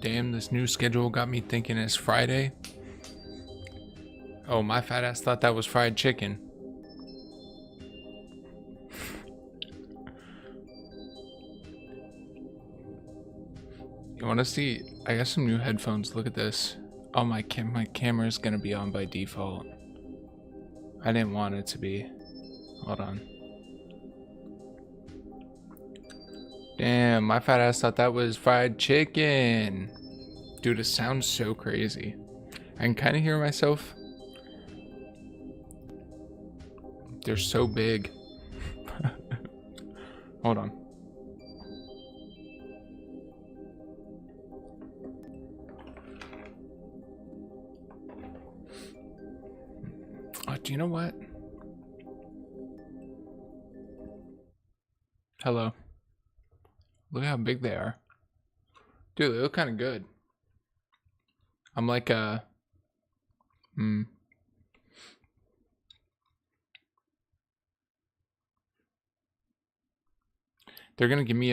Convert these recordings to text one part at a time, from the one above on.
damn, this new schedule got me thinking it's Friday. Oh, my fat ass thought that was fried chicken. You want to see? I got some new headphones. Look at this. Oh, my camera's gonna be on by default. I didn't want it to be. Hold on. Damn, my fat ass thought that was fried chicken. Dude, it sounds so crazy. I can kind of hear myself. They're so big. Hold on. Oh, do you know what? Hello. Look how big they are. Dude, they look kind of good. I'm like they're gonna give me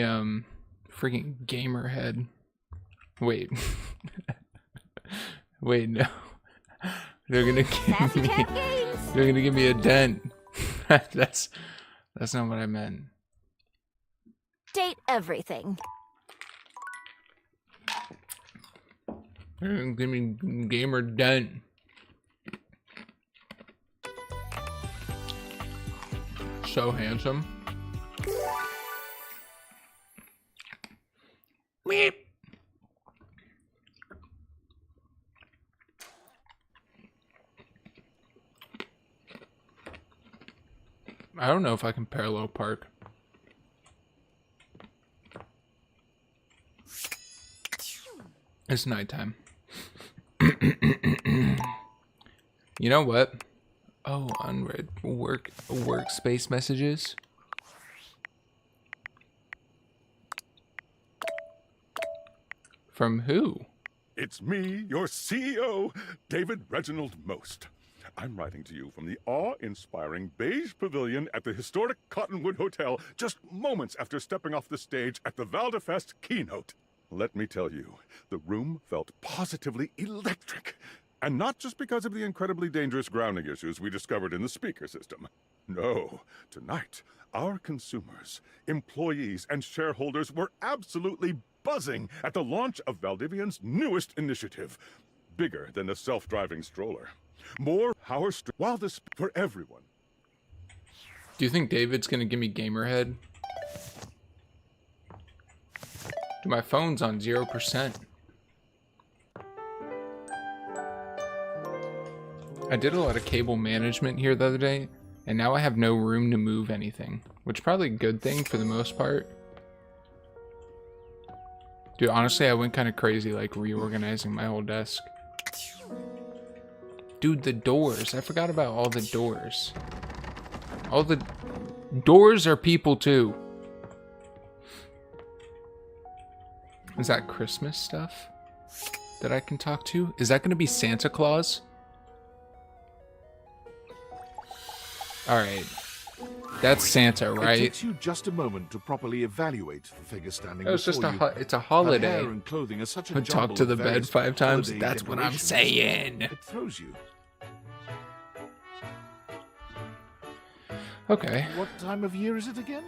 freaking gamer head. Wait. Wait, no. They're gonna give me a dent. That's not what I meant. Date everything. They're gonna give me gamer dent. So handsome. Meep. I don't know if I can parallel park. It's nighttime. You know what? Oh, unread workspace messages. From who? It's me, your CEO, David Reginald Most. I'm writing to you from the awe-inspiring beige pavilion at the historic Cottonwood Hotel just moments after stepping off the stage at the Valdefest keynote. Let me tell you, the room felt positively electric. And not just because of the incredibly dangerous grounding issues we discovered in the speaker system. No, tonight, our consumers, employees, and shareholders were absolutely buzzing at the launch of Valdivian's newest initiative. Bigger than a self-driving stroller. More power while this for everyone. Do you think David's gonna give me gamer head? Dude, my phone's on 0%. I did a lot of cable management here the other day, and now I have no room to move anything, which is probably a good thing for the most part. Dude, honestly, I went kind of crazy, like reorganizing my whole desk. Dude, the doors. I forgot about all the doors. All the doors are people too. Is that Christmas stuff that I can talk to? Is that going to be Santa Claus? Alright. That's Santa, right? It takes you just a moment to properly evaluate the figure standing Oh, it's just before you. it's a holiday. Her hair and clothing are such a Talk jumble to the of bed various 5 times. holiday That's what I'm decorations. saying. It throws you. Okay. What time of year is it again?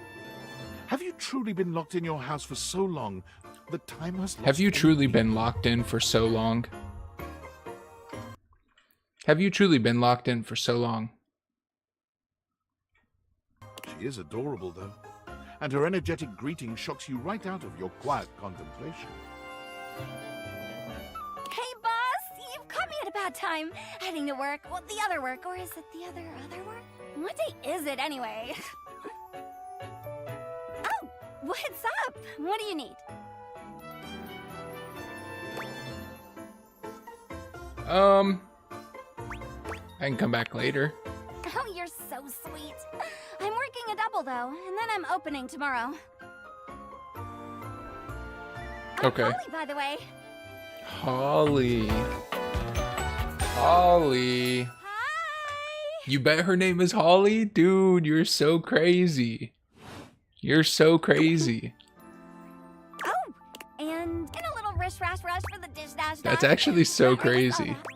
Have you truly been locked in your house for so long that time has lost Have you any truly meaning? been locked in for so long? Have you truly been locked in for so long? She is adorable, though. And her energetic greeting shocks you right out of your quiet contemplation. Hey, boss! You've caught me at a bad time. Heading to work. Well, the other work. Or is it the other work? What day is it, anyway? Oh, what's up? What do you need? I can come back later. Oh, you're so sweet. I'm working a double, though, and then I'm opening tomorrow. I'm Okay. Holly, by the way. Holly. Holly. Hi! You bet her name is Holly? Dude, you're so crazy. You're so crazy. Oh, and in a little Rish rash rush for the dish dash. That's dash. actually so I just saw crazy. that.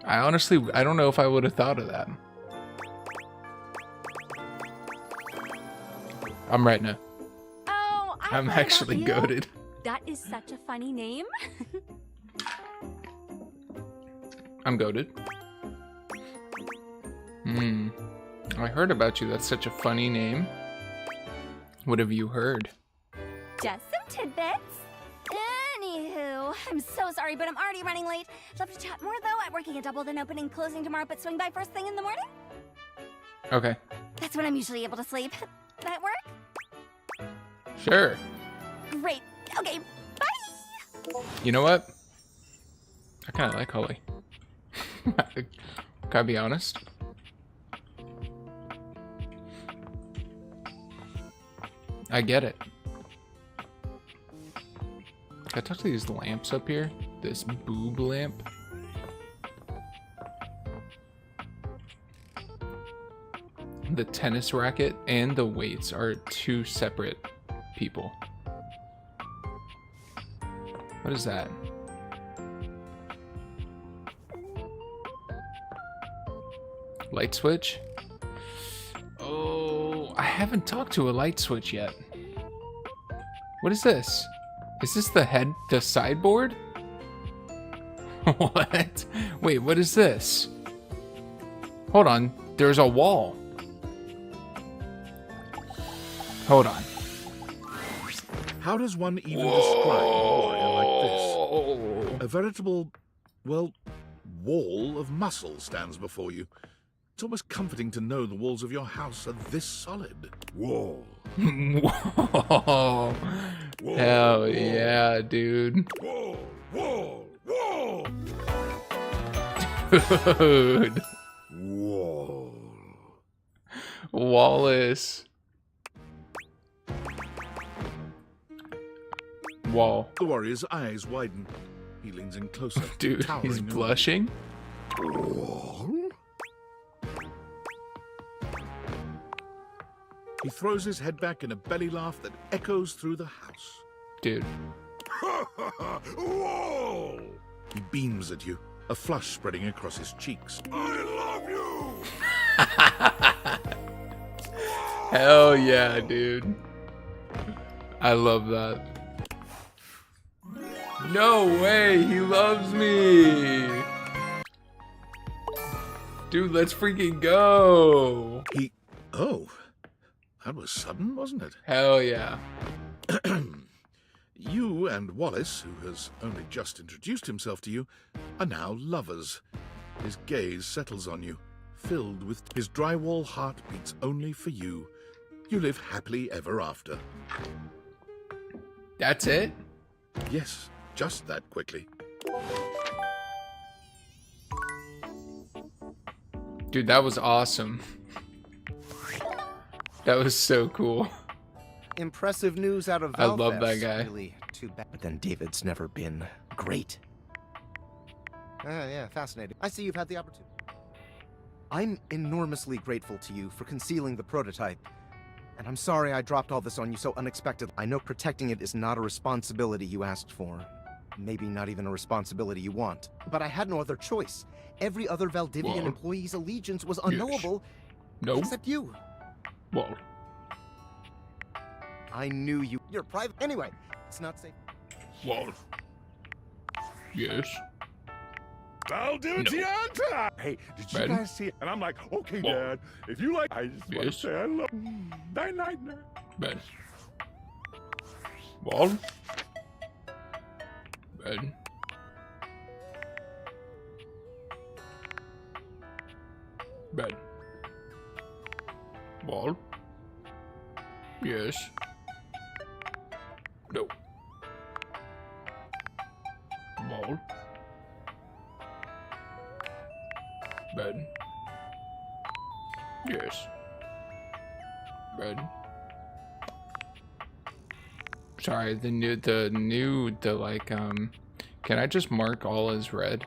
I honestly, I don't know if I would have thought of that. I'm retnuh. Oh, I'm heard about actually you. goated. That is such a funny name. I'm goated. I heard about you. That's such a funny name. What have you heard? Just some tidbits. Anywho, I'm so sorry, but I'm already running late. Love to chat more though. I'm working a double then opening closing tomorrow, but swing by first thing in the morning. Okay. That's when I'm usually able to sleep. That work? Sure. Great. Okay, bye! You know what? I kind of like Holly. Can I be honest? I get it. Can I talk to these lamps up here? This boob lamp? The tennis racket and the weights are two separate people. What is that? Light switch? Oh, I haven't talked to a light switch yet. What is this? Is this the sideboard? What? Wait, what is this? Hold on, there's a wall. Hold on. How does one even describe a warrior like this? A veritable, well, wall of muscle stands before you. It's almost comforting to know the walls of your house are this solid. Whoa. Whoa. Hell yeah, dude. Whoa. Whoa. Whoa. Dude. Whoa. Wallace. Wall. The warrior's eyes widen. He leans in closer. Dude, towering he's over. blushing. He throws his head back in a belly laugh that echoes through the house. Dude. Whoa. He beams at you, a flush spreading across his cheeks. I love you. Hell yeah, dude. I love that. No way, he loves me. Dude, let's freaking go. Oh, that was sudden, wasn't it? Hell yeah. You and Wallace, who has only just introduced himself to you, are now lovers. His gaze settles on you, filled with his drywall heart beats only for you. You live happily ever after. That's it? Yes, just that quickly. Dude, that was awesome. That was so cool. Impressive news out of I love that Valfest. guy. Really too bad. But then David's never been great. Yeah, fascinating. I see you've had the opportunity. I'm enormously grateful to you for concealing the prototype. And I'm sorry I dropped all this on you so unexpectedly. I know protecting it is not a responsibility you asked for. Maybe not even a responsibility you want. But I had no other choice. Every other Valdivian Whoa. employee's allegiance was unknowable Nope. except you. Whoa. I knew you. You're private. Anyway, it's not safe. Whoa. Yes. Valdutianta! Hey, did you Ben? guys see it? And I'm like, okay, Whoa. Dad, if you like, I just want to Yes. say I love Night, night, night. Ben. Wall. Ben. Ben. Wall. Yes. No. Wall. Ben. Yes. Ben. Sorry, the like, can I just mark all as red?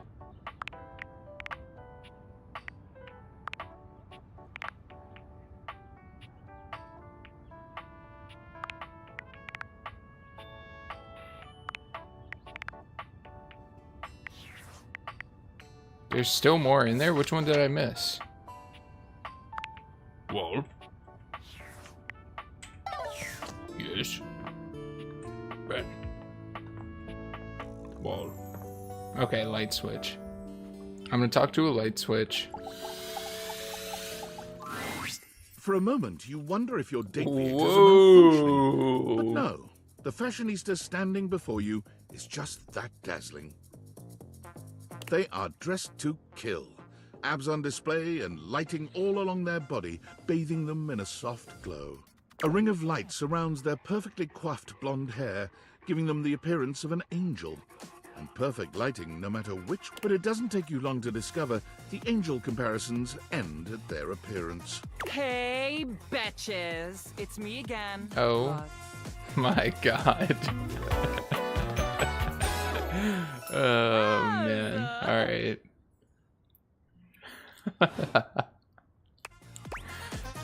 There's still more in there? Which one did I miss? Wall. Yes. Red. Wall. Okay, light switch. I'm gonna talk to a light switch. For a moment, you wonder if your date is a Whoa. malfunction. But no, the fashionista standing before you is just that dazzling. They are dressed to kill. Abs on display and lighting all along their body, bathing them in a soft glow. A ring of light surrounds their perfectly coiffed blonde hair, giving them the appearance of an angel. And perfect lighting no matter which, but it doesn't take you long to discover the angel comparisons end at their appearance. Hey, betches. It's me again. Oh my god. Oh man. Alright.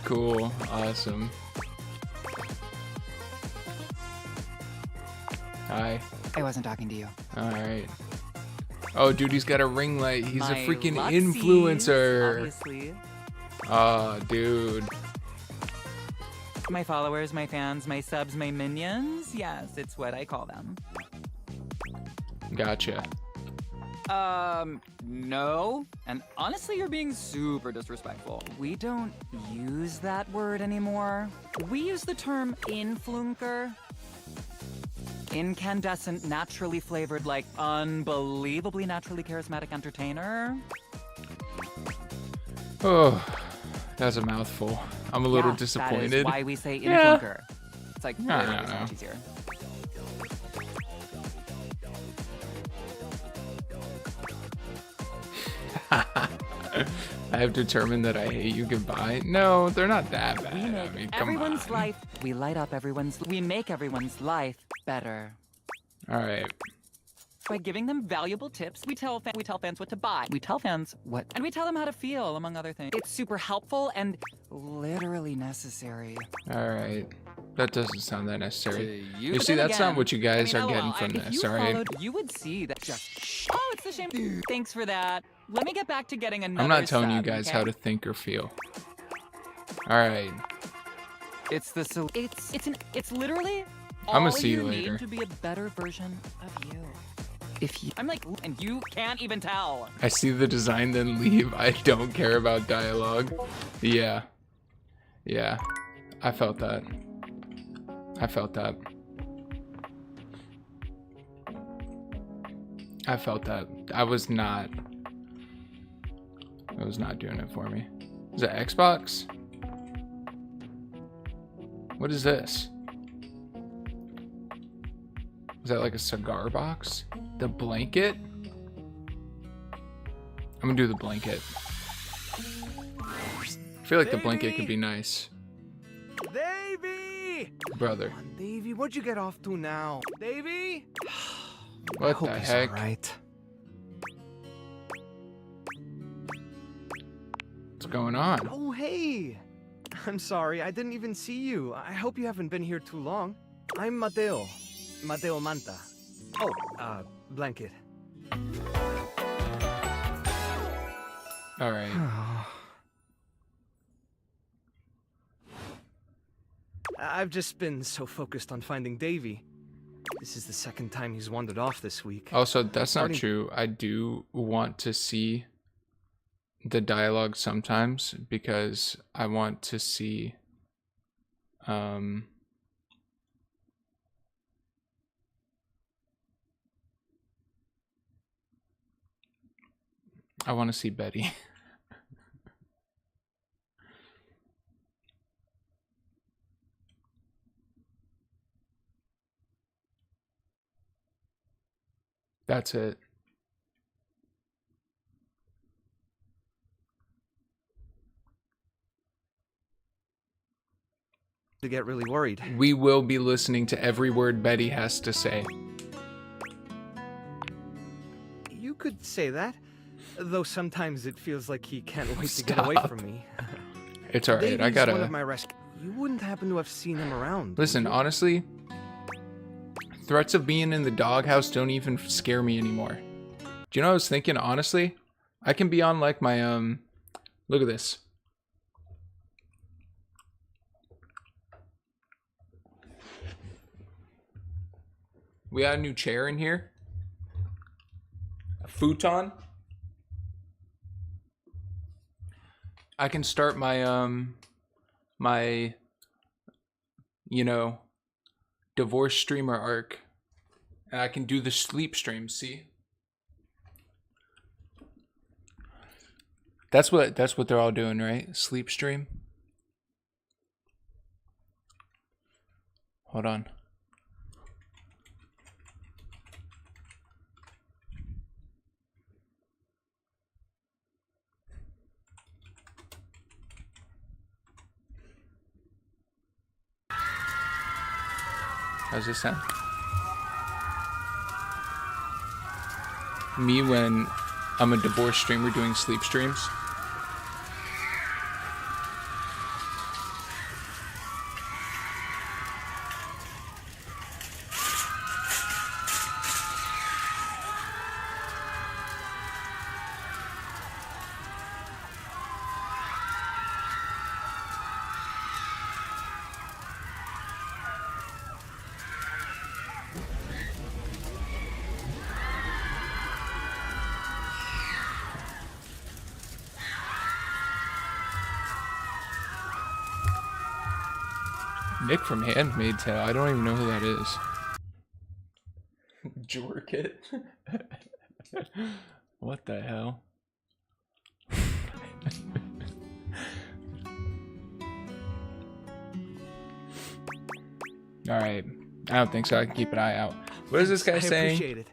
Cool. Awesome. Hi. I wasn't talking to you. Alright. Oh, dude, he's got a ring light. He's a My freaking Luxies, influencer. Obviously. Oh, dude. My followers, my fans, my subs, my minions. Yes, it's what I call them. Gotcha. No. And honestly, you're being super disrespectful. We don't use that word anymore. We use the term influencer. Incandescent, naturally flavored, like unbelievably naturally charismatic entertainer. Oh, that's a mouthful. I'm a little Yeah, disappointed. That is why we say Yeah. influencer. It's like, I don't literally so know. much easier. I have determined that I hate you goodbye. No, they're not that bad. We I make mean, come everyone's on. life. We light up everyone's. We make everyone's life better All right. by giving them valuable tips. We tell fans what to buy. We tell fans what, and we tell them how to feel, among other things. It's super helpful and literally necessary. All right. That doesn't sound that necessary. You But see, then that's again, not what you guys I mean, are getting LOL, from if this, you all right? followed, you would see that just. Oh, it's a shame. Thanks for that. Let me get back to getting another. I'm not telling you sub, guys okay? how to think or feel. All right. It's the it's literally I'ma all see you you later. need to be a better version of you. If you, I'm like, and you can't even tell. I see the design, then leave. I don't care about dialogue. Yeah. Yeah. I felt that. I felt that. I felt that. I was not doing it for me. Is that Xbox? What is this? Is that like a cigar box? The blanket? I'm gonna do the blanket. I feel like the blanket could be nice. Davey! Brother. Come on, Davey, what'd you get off to now? Davey? What Hope the he's heck? all right. What's going on? Oh, hey! I'm sorry, I didn't even see you. I hope you haven't been here too long. I'm Mateo. Mateo Manta. Oh, Blanket. Alright. I've just been so focused on finding Davey. This is the second time he's wandered off this week. Also, that's not Starting- true. I do want to see the dialogue sometimes because I want to see I want to see Betty. That's it. To get really worried. We will be listening to every word Betty has to say. You could say that. Though sometimes it feels like he can't wait to get away from me. It's alright. I Davey's gotta one of my rescue. You wouldn't happen to have seen him around. would listen. you? Honestly, threats of being in the doghouse don't even scare me anymore. Do you know what I was thinking? Honestly, I can be on like my look at this. We got a new chair in here. A futon. I can start my my you know, divorce streamer arc. And I can do the sleep stream, see? That's what they're all doing, right? Sleep stream. Hold on. How's this sound? Me when I'm a divorce streamer doing sleep streams. Nick from Handmaid's Tale. I don't even know who that is. Jorkit? What the hell? Alright. I don't think so. I can keep an eye out. What is this guy saying? I appreciate it.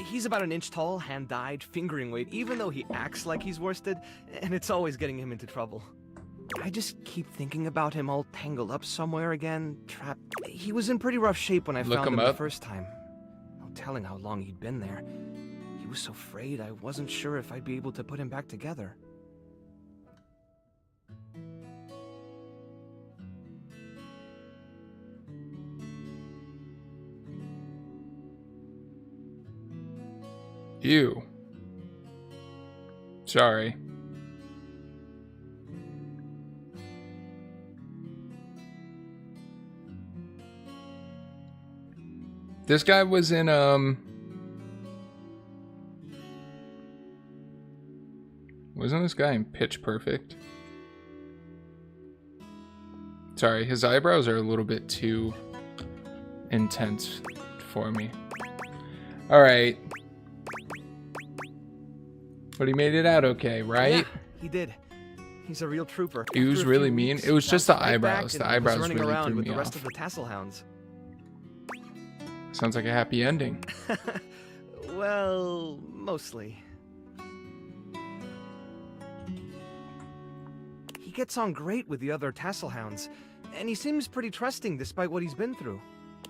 He's about an inch tall, hand-dyed, fingering weight, even though he acts like he's worsted, and it's always getting him into trouble. I just keep thinking about him all tangled up somewhere again, trapped. He was in pretty rough shape when I found him the first time. No telling how long he'd been there. He was so frayed, I wasn't sure if I'd be able to put him back together. Ew. Sorry. This guy was in wasn't this guy in Pitch Perfect? Sorry, his eyebrows are a little bit too intense for me. All right. But he made it out okay, right? Yeah, he did. He's a real trooper. He was really mean. It was just the eyebrows. The eyebrows running really around threw with me the rest off. of the tassel hounds. Sounds like a happy ending. Well, mostly. He gets on great with the other tassel hounds, and he seems pretty trusting despite what he's been through.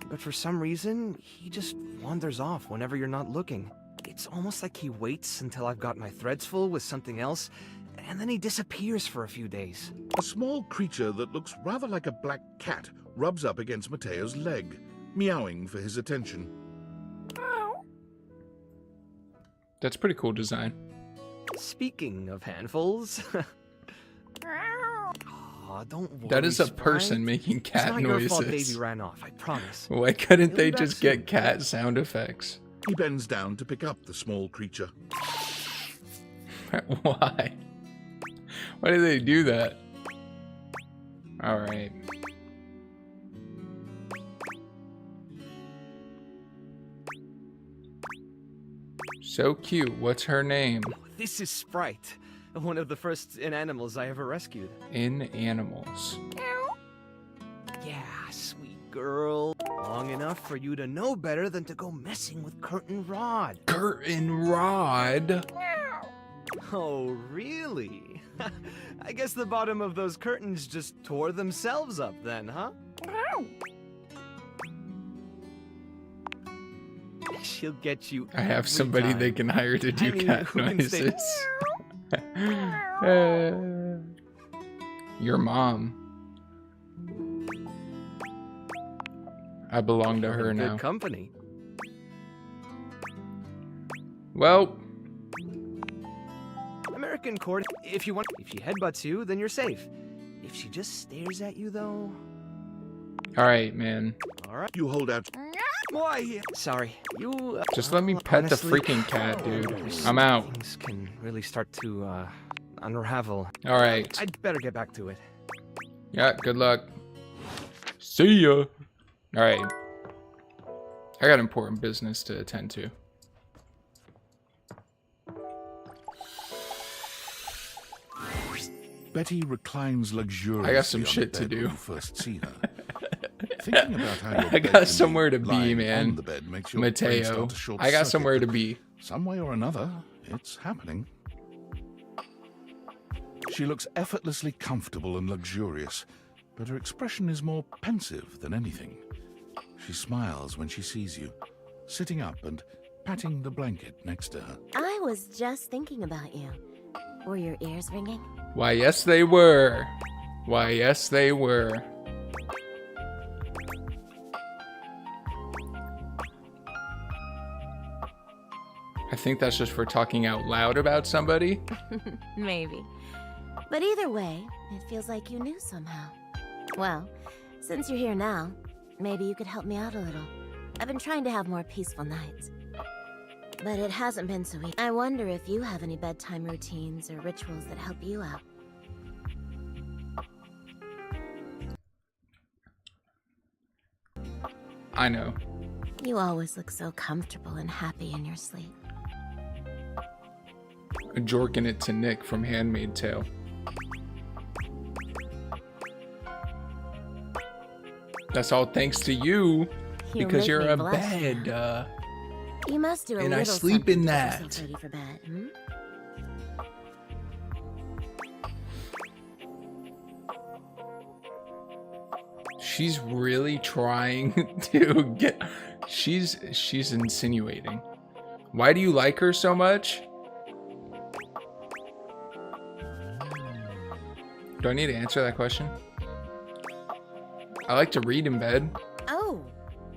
But for some reason, he just wanders off whenever you're not looking. It's almost like he waits until I've got my threads full with something else, and then he disappears for a few days. A small creature that looks rather like a black cat rubs up against Mateo's leg, meowing for his attention. That's pretty cool design. Speaking of handfuls... Aw, don't worry, That is a Sprite. person making cat It's not noises. your fault Davy ran off, I promise. Why couldn't He'll they be back just soon. get cat sound effects? He bends down to pick up the small creature. Why? Why do they do that? Alright. So cute. What's her name? This is Sprite, one of the first inanimals I ever rescued. In animals. Yeah, sweet girl. Long enough for you to know better than to go messing with Curtain Rod. Curtain Rod. Oh, really? I guess the bottom of those curtains just tore themselves up then, huh? She'll get you. I have every somebody time. they can hire to do I mean, cat who can stay- noises. Your mom. I belong to You're her in good now. company. Well, can court if you want. If she headbutts you, then you're safe. If she just stares at you, though... All right, man. All right. You hold out. Boy, sorry. You... Just let me pet honestly, the freaking cat, dude. there's I'm out. Things can really start to, unravel. All right. I'd better get back to it. Yeah, good luck. See ya. All right. I got important business to attend to. Betty reclines luxuriously. I got some on the shit to bed do. when you first see her. Thinking about how your I bed got can be somewhere to be, lying man. on the bed makes your brain Mateo. start to short I got circuit, somewhere to but be. Some way or another, it's happening. She looks effortlessly comfortable and luxurious, but her expression is more pensive than anything. She smiles when she sees you, sitting up and patting the blanket next to her. I was just thinking about you. Were your ears ringing? Why, yes, they were. Why, yes, they were. I think that's just for talking out loud about somebody. Maybe. But either way, it feels like you knew somehow. Well, since you're here now, maybe you could help me out a little. I've been trying to have more peaceful nights. But it hasn't been so easy. I wonder if you have any bedtime routines or rituals that help you out. I know. You always look so comfortable and happy in your sleep. Jorking it to Nick from Handmaid's Tale. That's all thanks to you, You because make you're me a blush bed. now. You must do a and I little sleep in something to get that. yourself ready for bed, hmm? She's really trying to get. She's insinuating. Why do you like her so much? Do I need to answer that question? I like to read in bed. Oh,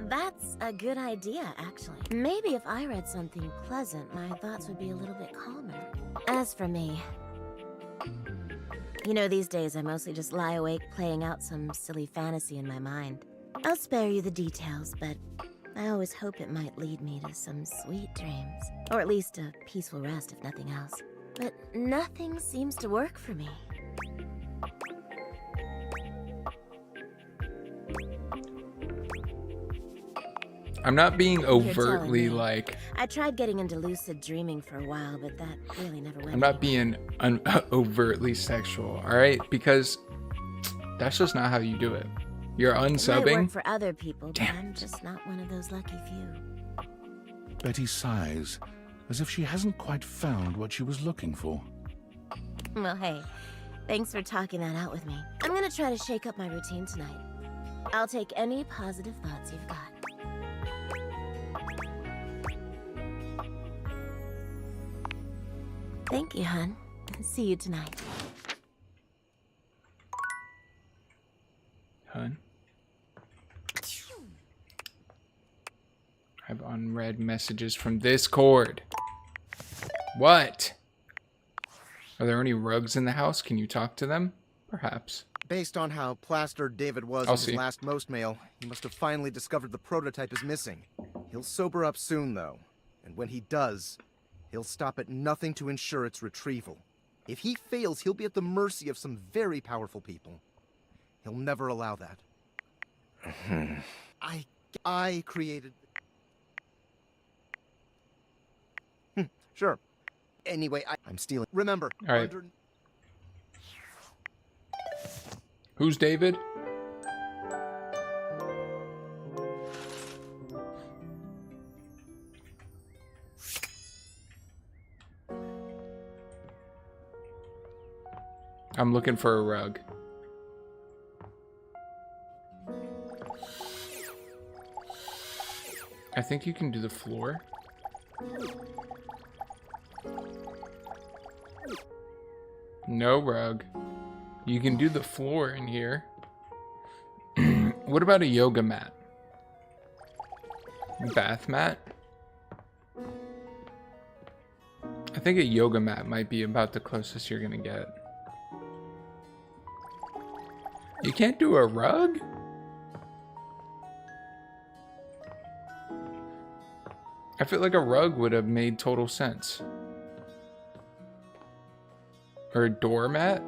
that's a good idea, actually. Maybe if I read something pleasant, my thoughts would be a little bit calmer. As for me, you know, these days I mostly just lie awake playing out some silly fantasy in my mind. I'll spare you the details, but I always hope it might lead me to some sweet dreams. Or at least a peaceful rest, if nothing else. But nothing seems to work for me. I'm not being telling overtly me. like. I tried getting into lucid dreaming for a while, but that really never went I'm not anywhere. being overtly sexual, all right? Because that's just not how you do it. You're It might unsubbing. work for other people, but Damn I'm it. just not one of those lucky few. Betty sighs, as if she hasn't quite found what she was looking for. Well, hey, thanks for talking that out with me. I'm gonna try to shake up my routine tonight. I'll take any positive thoughts you've got. Thank you, hon. See you tonight. Hun. I have unread messages from Discord. What? Are there any rugs in the house? Can you talk to them? Perhaps. Based on how plastered David was I'll in his see. last most mail, he must have finally discovered the prototype is missing. He'll sober up soon, though. And when he does, he'll stop at nothing to ensure its retrieval. If he fails, he'll be at the mercy of some very powerful people. He'll never allow that. I created... Sure. Anyway, I'm stealing. Remember, All right. Who's David? I'm looking for a rug. I think you can do the floor. No rug. You can do the floor in here. What about a yoga mat? Bath mat? I think a yoga mat might be about the closest you're gonna get. You can't do a rug? I feel like a rug would have made total sense. Or a doormat?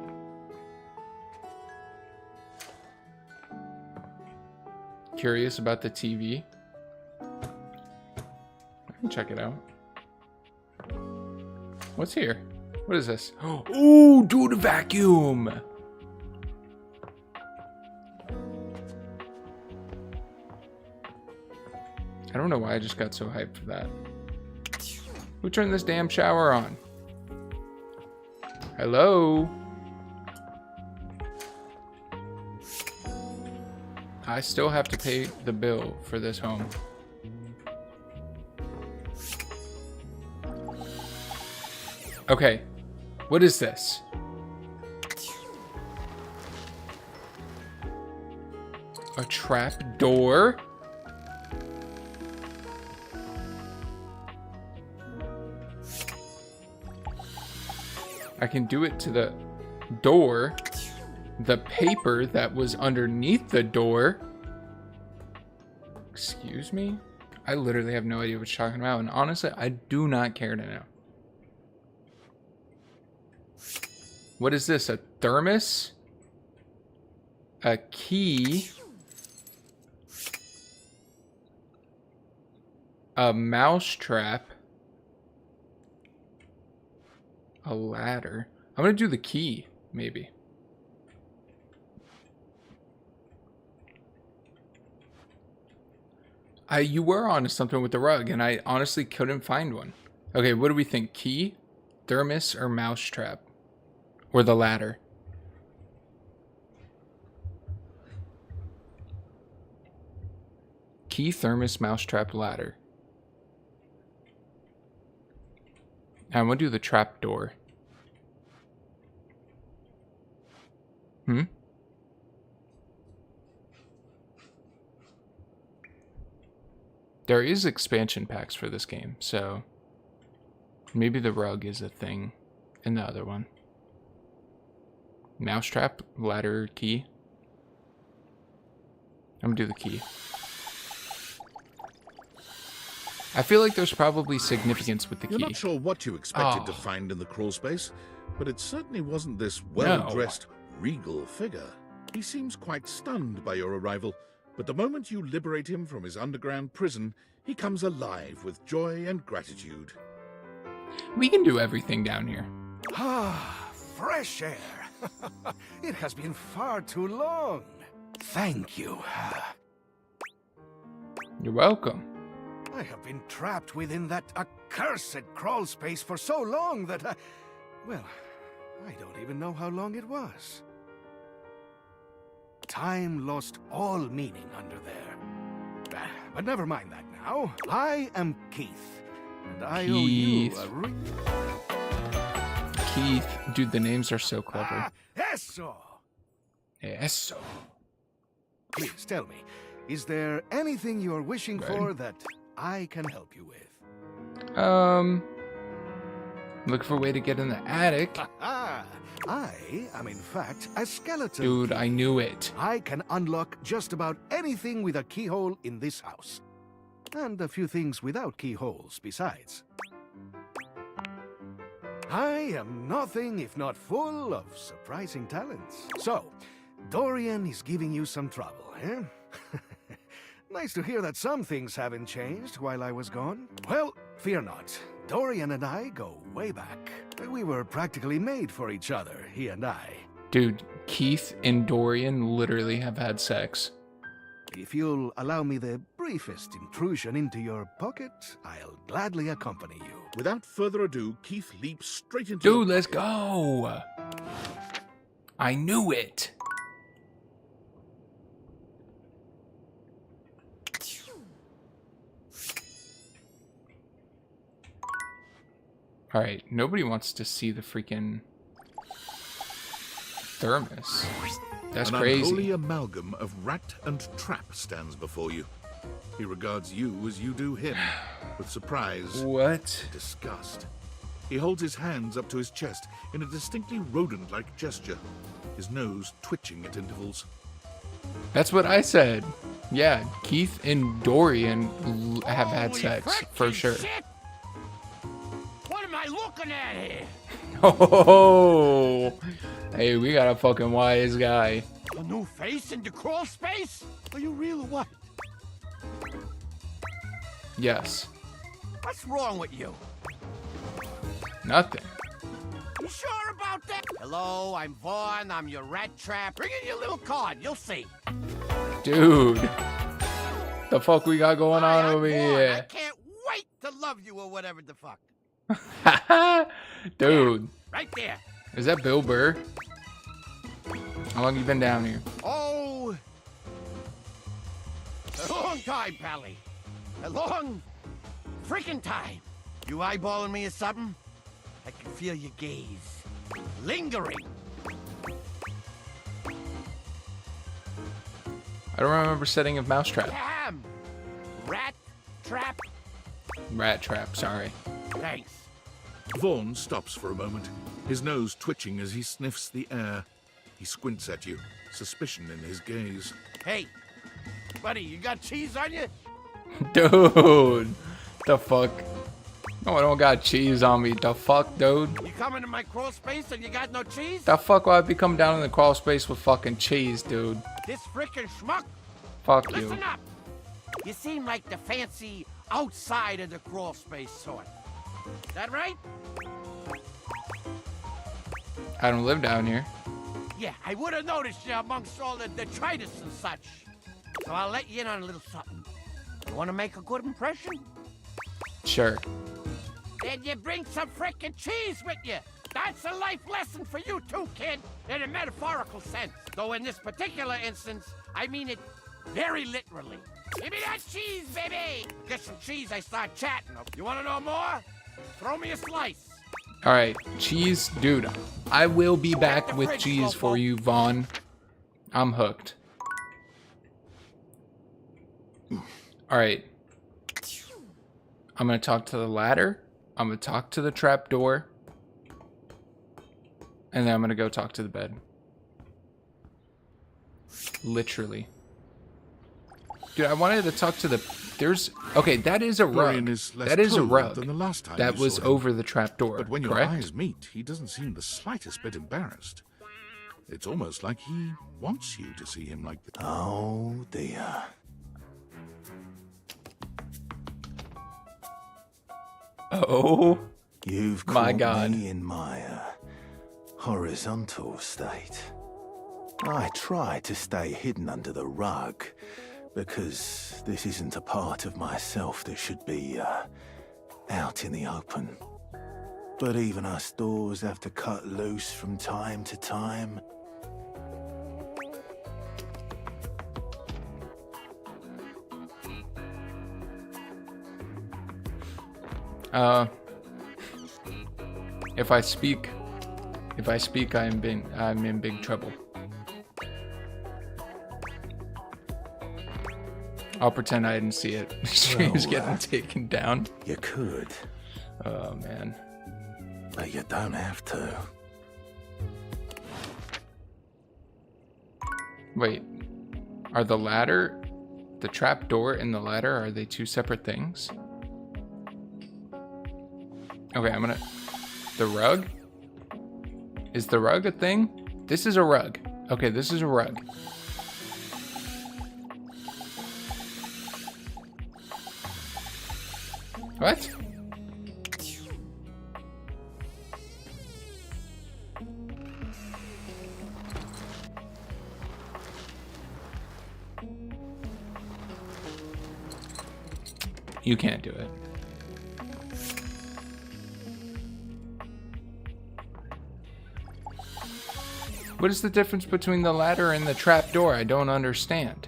Curious about the TV? I can check it out. What's here? What is this? Oh, dude, a vacuum! I don't know why I just got so hyped for that. Who turned this damn shower on? Hello? I still have to pay the bill for this home. Okay, what is this? A trap door? I can do it to the door. The paper that was underneath the door. Excuse me? I literally have no idea what you're talking about, and honestly, I do not care to know. What is this? A thermos? A key? A mouse trap? A ladder? I'm gonna do the key, maybe. You were onto something with the rug, and I honestly couldn't find one. Okay, what do we think? Key, thermos, or mousetrap? Or the ladder? Key, thermos, mousetrap, ladder. I'm gonna do the trap door. There is expansion packs for this game, so maybe the rug is a thing in the other one. Mousetrap, ladder, key. I'm gonna do the key. I feel like there's probably significance with the key. You're not sure what you expected to find in the crawl space, but it certainly wasn't this well-dressed, regal figure. He seems quite stunned by your arrival, but the moment you liberate him from his underground prison, he comes alive with joy and gratitude. We can do everything down here. Ah, fresh air. It has been far too long. Thank you. You're welcome. I have been trapped within that accursed crawl space for so long that well, I don't even know how long it was. Time lost all meaning under there. But never mind that now. I am Keith, and I owe you a Keith. Dude, the names are so clever. Eso! Eso. Please tell me, is there anything you're wishing for that I can help you with? Look for a way to get in the attic. I am in fact a skeleton. Dude, I knew it. I can unlock just about anything with a keyhole in this house. And a few things without keyholes besides. I am nothing if not full of surprising talents. So, Dorian is giving you some trouble, eh? Nice to hear that some things haven't changed while I was gone. Well, fear not. Dorian and I go way back. We were practically made for each other, he and I. Dude, Keith and Dorian literally have had sex. If you'll allow me the briefest intrusion into your pocket, I'll gladly accompany you. Without further ado, Keith leaps straight into Dude, let's go! I knew it! Alright, nobody wants to see the freaking thermos. That's crazy. An unholy amalgam of rat and trap stands before you. He regards you as you do him, with surprise What? and disgust. He holds his hands up to his chest in a distinctly rodent-like gesture, his nose twitching at intervals. That's what I said. Yeah, Keith and Dorian have had sex, for sure. Shit. What am I looking at here? Oh, hey, we got a fucking wise guy. A new face in the crawl space? Are you real or what? Yes. What's wrong with you? Nothing. You sure about that? Hello, I'm Vaughn. I'm your rat trap. Bring in your little card. You'll see. Dude. The fuck we got going on I'm over Vaughn. I here? can't wait to love you or whatever the fuck. Dude. Right there. Is that Bill Burr? How long you been down here? Oh, a long time, Pally. A long freaking time. You eyeballing me or something? I can feel your gaze. Lingering. I don't remember setting a mousetrap. Damn. Rat trap. Rat trap, sorry. Thanks. Vaughn stops for a moment, his nose twitching as he sniffs the air. He squints at you, suspicion in his gaze. Hey, buddy, you got cheese on you? Dude. The fuck? No, I don't got cheese on me. The fuck, dude? You come into my crawl space and you got no cheese? The fuck would I be coming down in the crawl space with fucking cheese, dude? This frickin' schmuck? Fuck you. Listen up. You seem like the fancy outside of the crawl space sort. That right? I don't live down here. Yeah, I would have noticed you amongst all the detritus and such. So I'll let you in on a little something. You want to make a good impression? Sure. Then you bring some frickin' cheese with you. That's a life lesson for you too, kid, in a metaphorical sense. Though in this particular instance, I mean it very literally. Give me that cheese, baby! Get some cheese, I start chatting. You want to know more? Throw me a slice. All right, cheese, dude. I will be back with cheese for you, Vaughn. I'm hooked. All right. I'm gonna talk to the ladder. I'm gonna talk to the trapdoor. And then I'm gonna go talk to the bed. Literally. Dude, I wanted to talk to the... Okay, that is a Dorian rug. is less That is a cold rug. than the last time That you was saw him. over the trapdoor, But when your correct? eyes meet, he doesn't seem the slightest bit embarrassed. It's almost like he wants you to see him like that. Oh dear. Oh, You've my caught God. me in my horizontal state. I try to stay hidden under the rug because this isn't a part of myself that should be out in the open. But even us doors have to cut loose from time to time. If I speak, I'm in big trouble. I'll pretend I didn't see it. Stream's Well, getting taken down. You could, Oh man. but you don't have to. Wait. Are the trap door and the ladder, are they two separate things? Okay, I'm gonna... The rug? Is the rug a thing? This is a rug. Okay, this is a rug. What? You can't do it. What is the difference between the ladder and the trap door? I don't understand.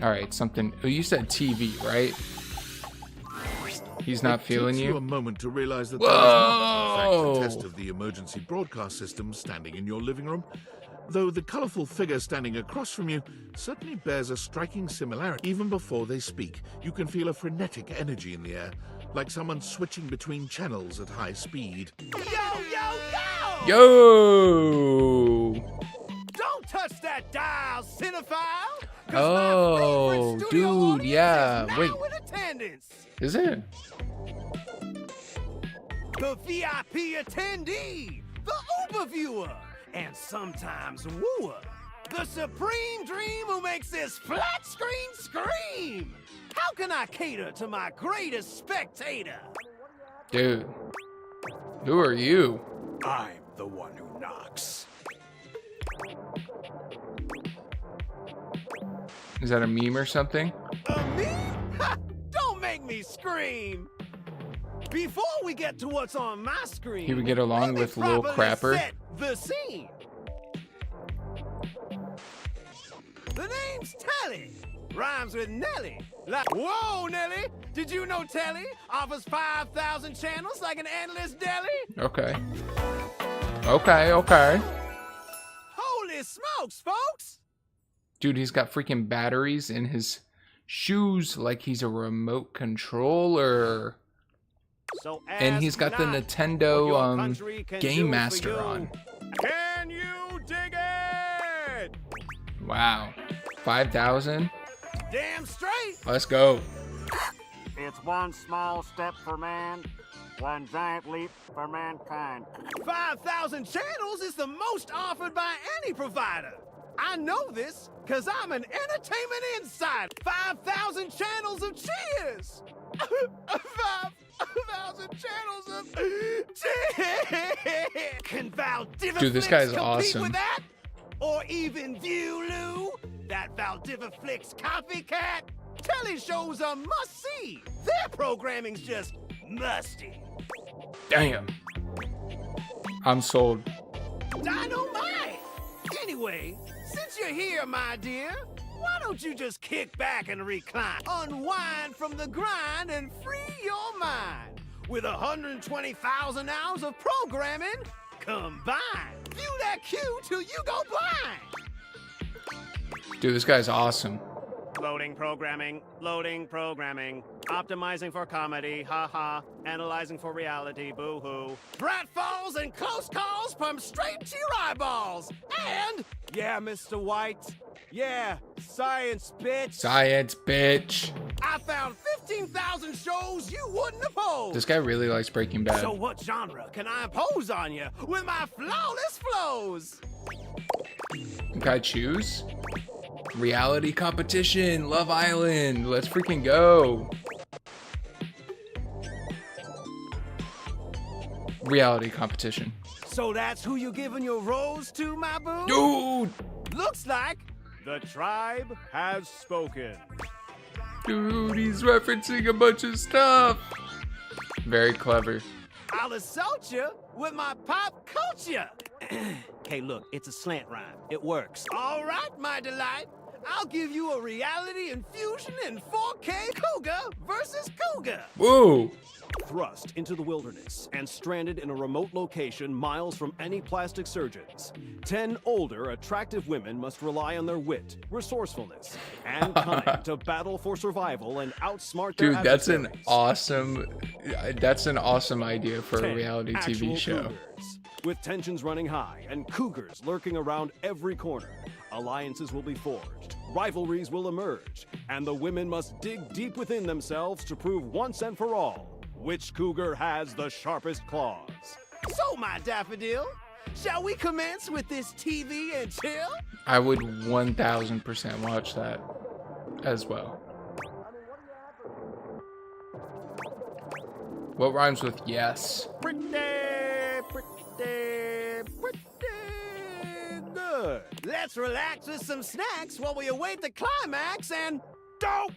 All right, something. Oh, you said TV, right? He's not feeling It takes you a you. moment to realize that there is not, in fact, Whoa! a test of the emergency broadcast system standing in your living room. though the colourful figure standing across from you certainly bears a striking similarity. Even before they speak, you can feel a frenetic energy in the air, like someone switching between channels at high speed. Yo! Yo! Don't touch that dial, cinephile! Oh, dude, yeah. Wait, In attendance. is it? The VIP attendee, the Uber viewer, and sometimes wooer. The supreme dream who makes this flat screen scream. How can I cater to my greatest spectator? Dude, who are you? I'm the one who knocks. Is that a meme or something? Me? Ha! Don't make me scream. Before we get to what's on my screen, He would get along let me with Lil properly Crapper. set the scene. The name's Telly. Rhymes with Nelly. Like, whoa, Nelly! Did you know Telly offers 5,000 channels like an endless deli? Okay. Okay. Holy smokes, folks! Dude, he's got freaking batteries in his shoes like he's a remote controller. So And he's got the Nintendo Game Master on. Can you dig it? Wow. 5,000? Damn straight! Let's go. It's one small step for man, one giant leap for mankind. 5,000 channels is the most offered by any provider. I know this because I'm an entertainment insider. 5,000 channels of cheers. 5,000 channels of cheers. Can Valdiviflix Dude, this guy's compete awesome. with that? Or even View Lou, that Valdiviflix copycat? Telly shows are must-see. Their programming's just musty. Damn. I'm sold. Dynamite! Anyway, since you're here, my dear, why don't you just kick back and recline? Unwind from the grind and free your mind. With 120,000 hours of programming combined. View that queue till you go blind. Dude, this guy's awesome. Loading programming, optimizing for comedy, haha, analyzing for reality, boo-hoo. Bratfalls and close calls from straight to your eyeballs. And, yeah, Mr. White, yeah, science, bitch. Science, bitch. I found 15,000 shows you wouldn't oppose. This guy really likes Breaking Bad. So what genre can I impose on you with my flawless flows? Can I choose? Reality competition, Love Island. Let's freaking go. Reality competition. So that's who you giving your rose to, my boo? Dude! Looks like the tribe has spoken. Dude, he's referencing a bunch of stuff. Very clever. I'll assault you with my pop culture. Hey, look, it's a slant rhyme. It works. All right, my delight. I'll give you a reality infusion in 4K Cougar versus Cougar. Whoa! Thrust into the wilderness and stranded in a remote location miles from any plastic surgeons. 10 older, attractive women must rely on their wit, resourcefulness, and cunning to battle for survival and outsmart their Dude, that's an adversaries. awesome idea for a 10 reality TV actual show. cougars. With tensions running high and cougars lurking around every corner, alliances will be forged, rivalries will emerge, and the women must dig deep within themselves to prove once and for all which cougar has the sharpest claws. So, my daffodil, shall we commence with this TV and chill? I would 1000% watch that as well. What rhymes with yes? Pretty good. Let's relax with some snacks while we await the climax and dope.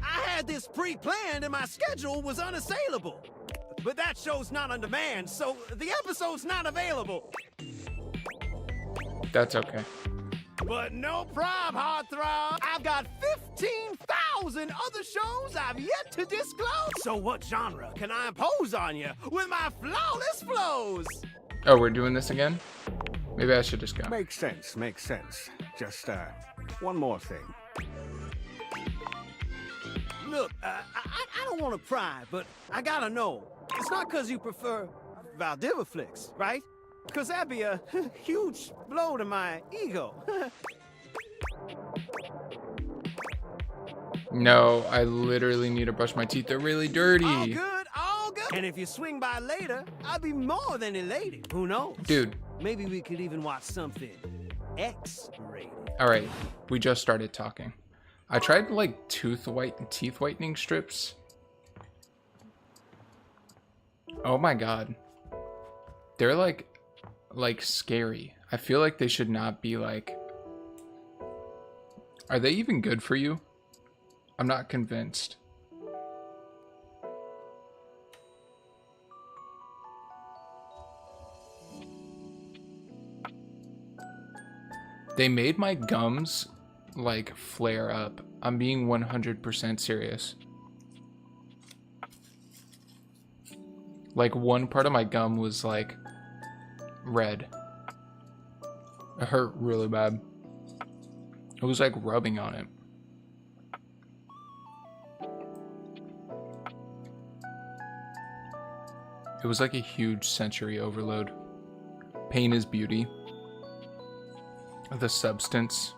I had this pre-planned and my schedule was unassailable. But that show's not on demand, so the episode's not available. That's okay. But no problem, heartthrob. I've got 15,000 other shows I've yet to disclose. So what genre can I impose on you with my flawless flows? Oh, we're doing this again? Maybe I should just go. Makes sense, makes sense. Just, one more thing. Look, I don't want to pry, but I gotta know. It's not because you prefer Valdiviflix, right? Because that'd be a huge blow to my ego. No, I literally need to brush my teeth. They're really dirty. All good, all good. And if you swing by later, I'll be more than elated. Who knows? Dude. Maybe we could even watch something X-rated. All right, we just started talking. I tried like teeth whitening strips. Oh my god. They're like scary. I feel like they should not be like... Are they even good for you? I'm not convinced. They made my gums like flare up. I'm being 100% serious. Like one part of my gum was like red. It hurt really bad. It was like rubbing on it. It was like a huge sensory overload. Pain is beauty. The substance.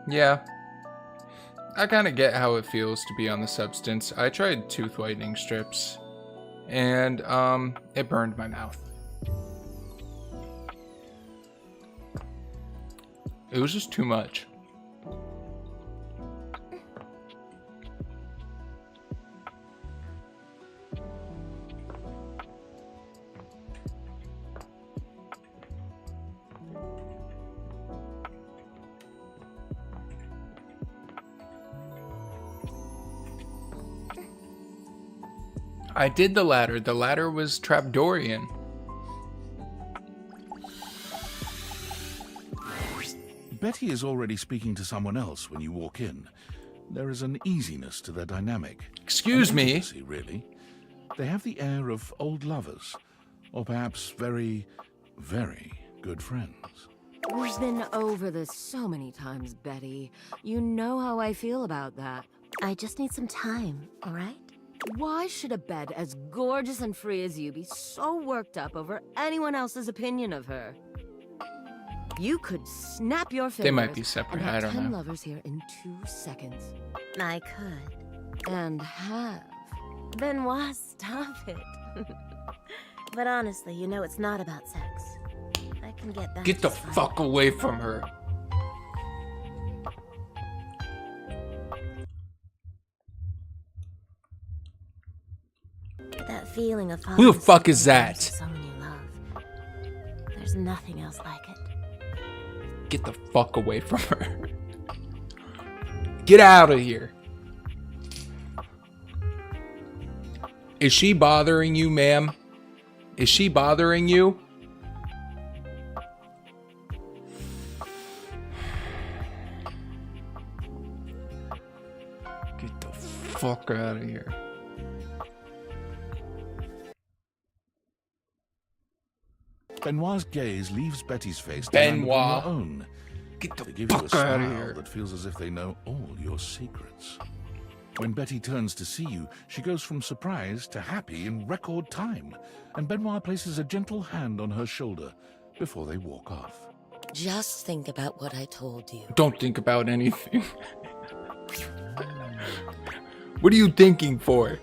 Yeah. I kind of get how it feels to be on the substance. I tried tooth whitening strips and it burned my mouth. It was just too much. I did the ladder. The ladder was Trapdorian. Betty is already speaking to someone else when you walk in. There is an easiness to their dynamic. Excuse me. Intimacy, really. They have the air of old lovers, or perhaps very, very good friends. We've been over this so many times, Betty. You know how I feel about that. I just need some time, all right? Why should a bed as gorgeous and free as you be so worked up over anyone else's opinion of her? You could snap your fingers. They might be separate, and have I don't 10 know. lovers here in 2 seconds. I could. And have. Benoit, stop it. But honestly, you know it's not about sex. I can get that. Get the just fine. fuck away from her. That feeling of Who the falling fuck is asleep in arms that? of someone you love. There's nothing else like it. Get the fuck away from her. Get out of here. Is she bothering you, ma'am? Is she bothering you? Get the fuck out of here. Benoit's gaze leaves Betty's face to land upon Benoit. your own. Get the They give you a fuck out of smile here. that feels as if they know all your secrets. When Betty turns to see you, she goes from surprise to happy in record time, and Benoit places a gentle hand on her shoulder before they walk off. Just think about what I told you. Don't think about anything. What are you thinking for?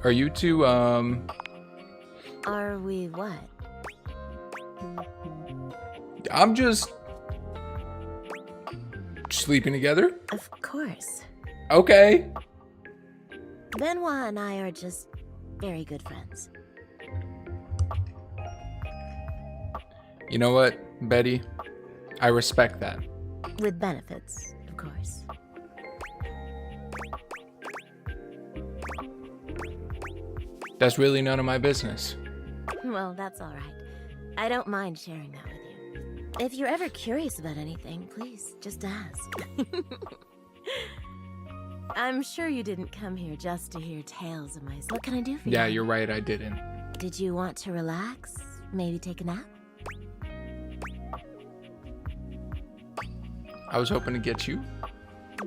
Are you two, Are we what? I'm just sleeping together? Of course. Okay. Benoit and I are just very good friends. You know what, Betty? I respect that. With benefits, of course. That's really none of my business. Well, that's all right. I don't mind sharing that with you. If you're ever curious about anything, please just ask. I'm sure you didn't come here just to hear tales of myself. What can I do for you? Yeah, you're right, I didn't. Did you want to relax? Maybe take a nap? I was hoping to get you.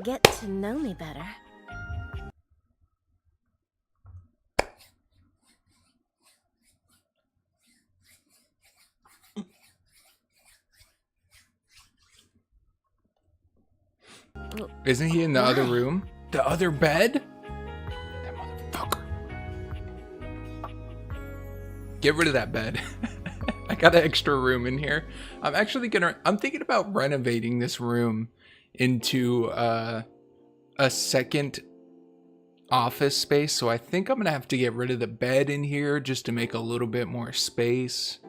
Get to know me better. Isn't he in the other room? The other bed? That motherfucker. Get rid of that bed. I got an extra room in here. I'm thinking about renovating this room into a second office space. So I think I'm gonna have to get rid of the bed in here just to make a little bit more space.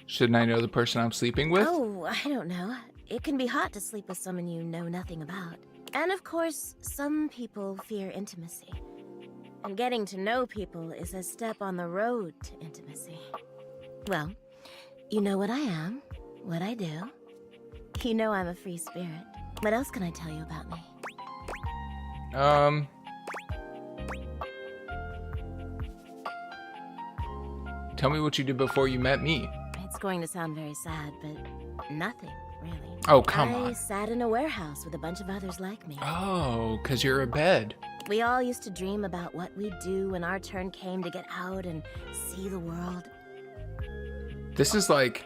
Shouldn't I know the person I'm sleeping with? Oh, I don't know. It can be hot to sleep with someone you know nothing about. And of course, some people fear intimacy. And getting to know people is a step on the road to intimacy. Well, you know what I am, what I do. You know I'm a free spirit. What else can I tell you about me? Tell me what you did before you met me. It's going to sound very sad, but nothing, really. Oh, come on. I sat in a warehouse with a bunch of others like me. Oh, 'cause you're a bed. We all used to dream about what we'd do when our turn came to get out and see the world. This is like,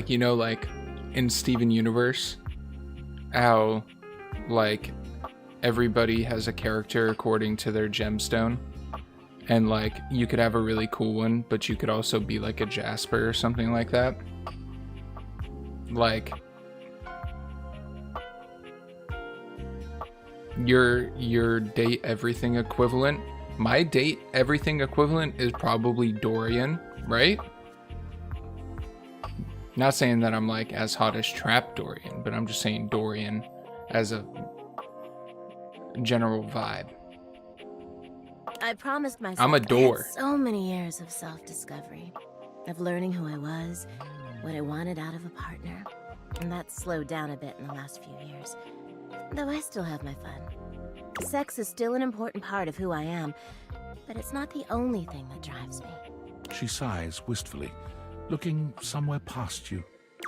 you know, like in Steven Universe, how like everybody has a character according to their gemstone. And like you could have a really cool one, but you could also be like a Jasper or something like that. Like your date everything equivalent. My date everything equivalent is probably Dorian, right? Not saying that I'm like as hot as Trap Dorian, but I'm just saying Dorian as a general vibe. I promised myself I'm a door. I had so many years of self-discovery, of learning who I was, what I wanted out of a partner. And that's slowed down a bit in the last few years. Though I still have my fun. Sex is still an important part of who I am, but it's not the only thing that drives me. She sighs wistfully, looking somewhere past you.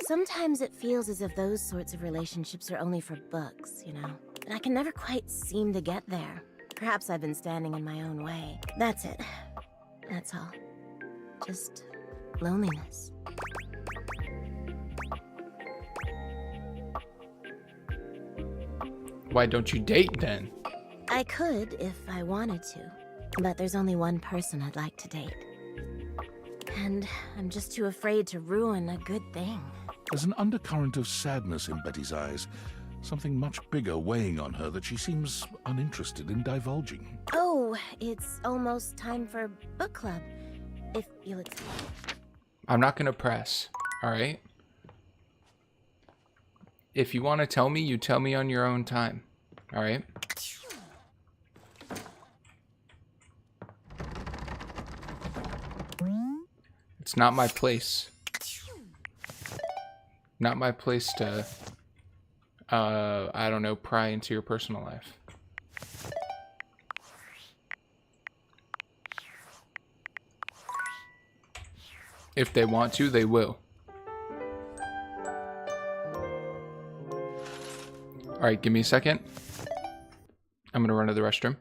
Sometimes it feels as if those sorts of relationships are only for books, you know? But I can never quite seem to get there. Perhaps I've been standing in my own way. That's it. That's all. Just loneliness. Why don't you date then? I could if I wanted to, but there's only one person I'd like to date. And I'm just too afraid to ruin a good thing. There's an undercurrent of sadness in Betty's eyes, something much bigger weighing on her that she seems uninterested in divulging. Oh, it's almost time for book club, if you'll excuse me. I'm not gonna press, alright? If you want to tell me, you tell me on your own time, alright? It's not my place. Not my place to, I don't know, pry into your personal life. If they want to, they will. Alright, give me a second. I'm gonna run to the restroom.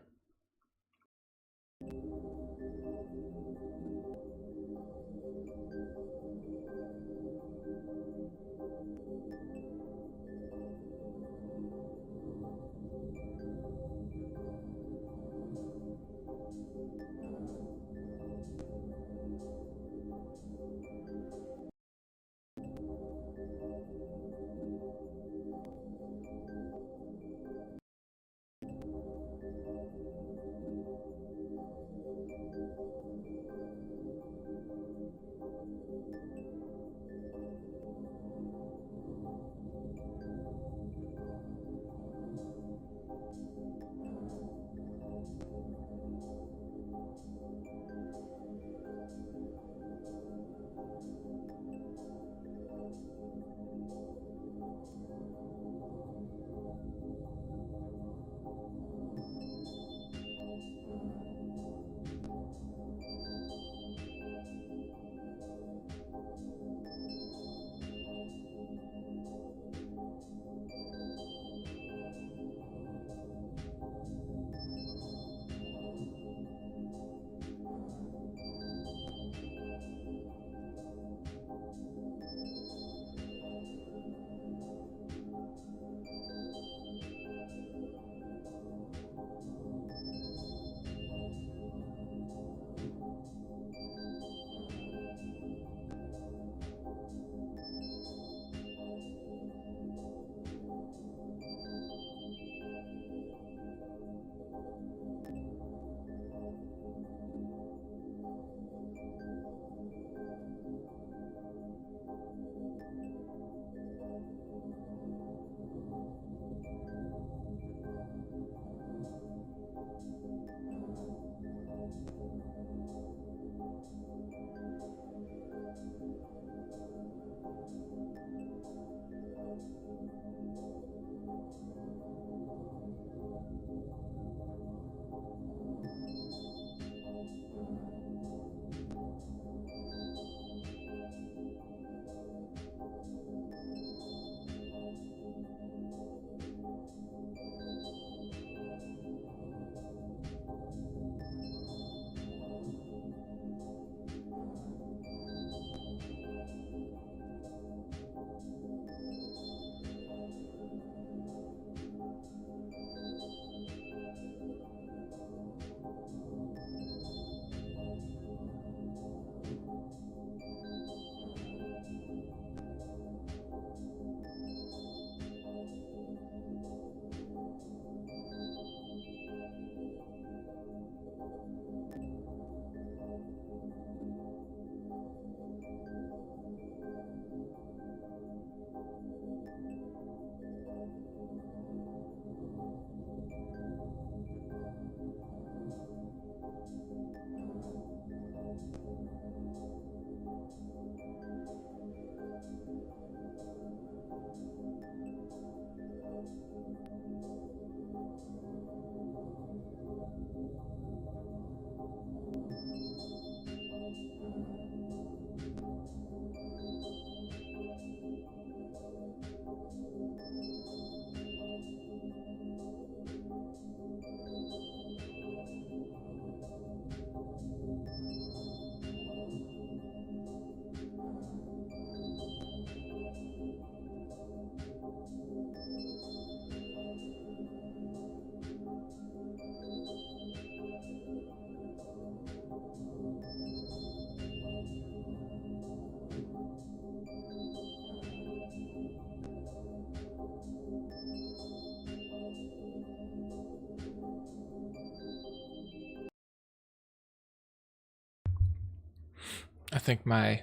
I think my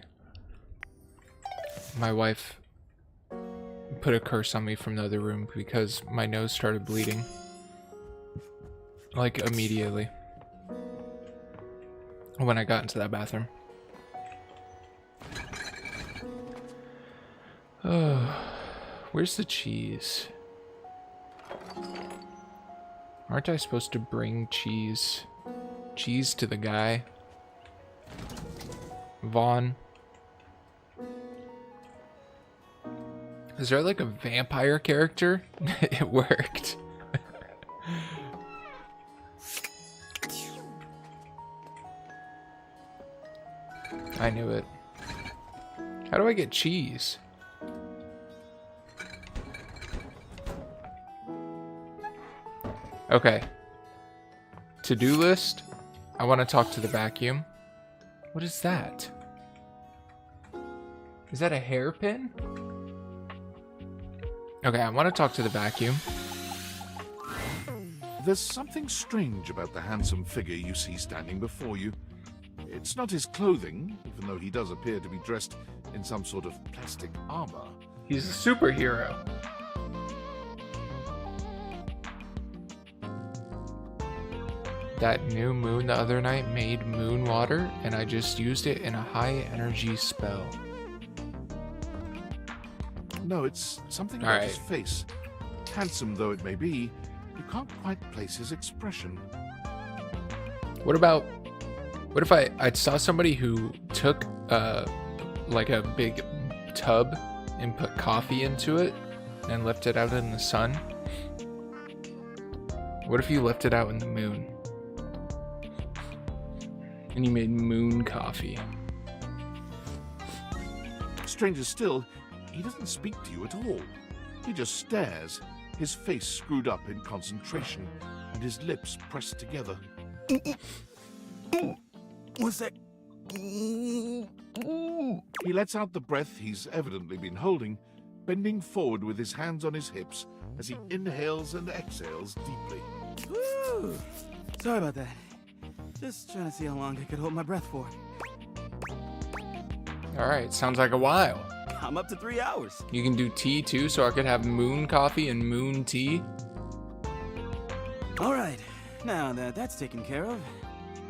wife put a curse on me from the other room because my nose started bleeding. Like immediately. When I got into that bathroom. Oh, where's the cheese? Aren't I supposed to bring cheese to the guy? Vaughn. Is there like a vampire character? It worked. I knew it. How do I get cheese? Okay. To-do list. I want to talk to the vacuum. What is that? Is that a hairpin? Okay, I want to talk to the vacuum. There's something strange about the handsome figure you see standing before you. It's not his clothing, even though he does appear to be dressed in some sort of plastic armor. He's a superhero. That new moon the other night made moon water, and I just used it in a high energy spell. No, it's something about his face. Handsome though it may be, you can't quite place his expression. What if I saw somebody who took like a big tub and put coffee into it and left it out in the sun? What if you left it out in the moon? And you made moon coffee. Stranger still, he doesn't speak to you at all. He just stares, his face screwed up in concentration, and his lips pressed together. What's that? He lets out the breath he's evidently been holding, bending forward with his hands on his hips as he inhales and exhales deeply. Woo. Sorry about that. Just trying to see how long I could hold my breath for. Alright, sounds like a while. I'm up to 3 hours. You can do tea too, so I could have moon coffee and moon tea? Alright, now that that's taken care of,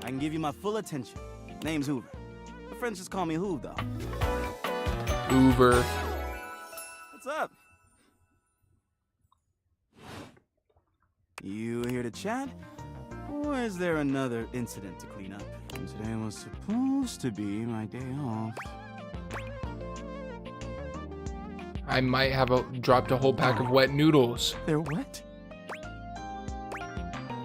I can give you my full attention. Name's Hoover. My friends just call me Hoov, though. Hoover. What's up? You here to chat? Or is there another incident to clean up? Today was supposed to be my day off. I might have dropped a whole pack of wet noodles. They're wet?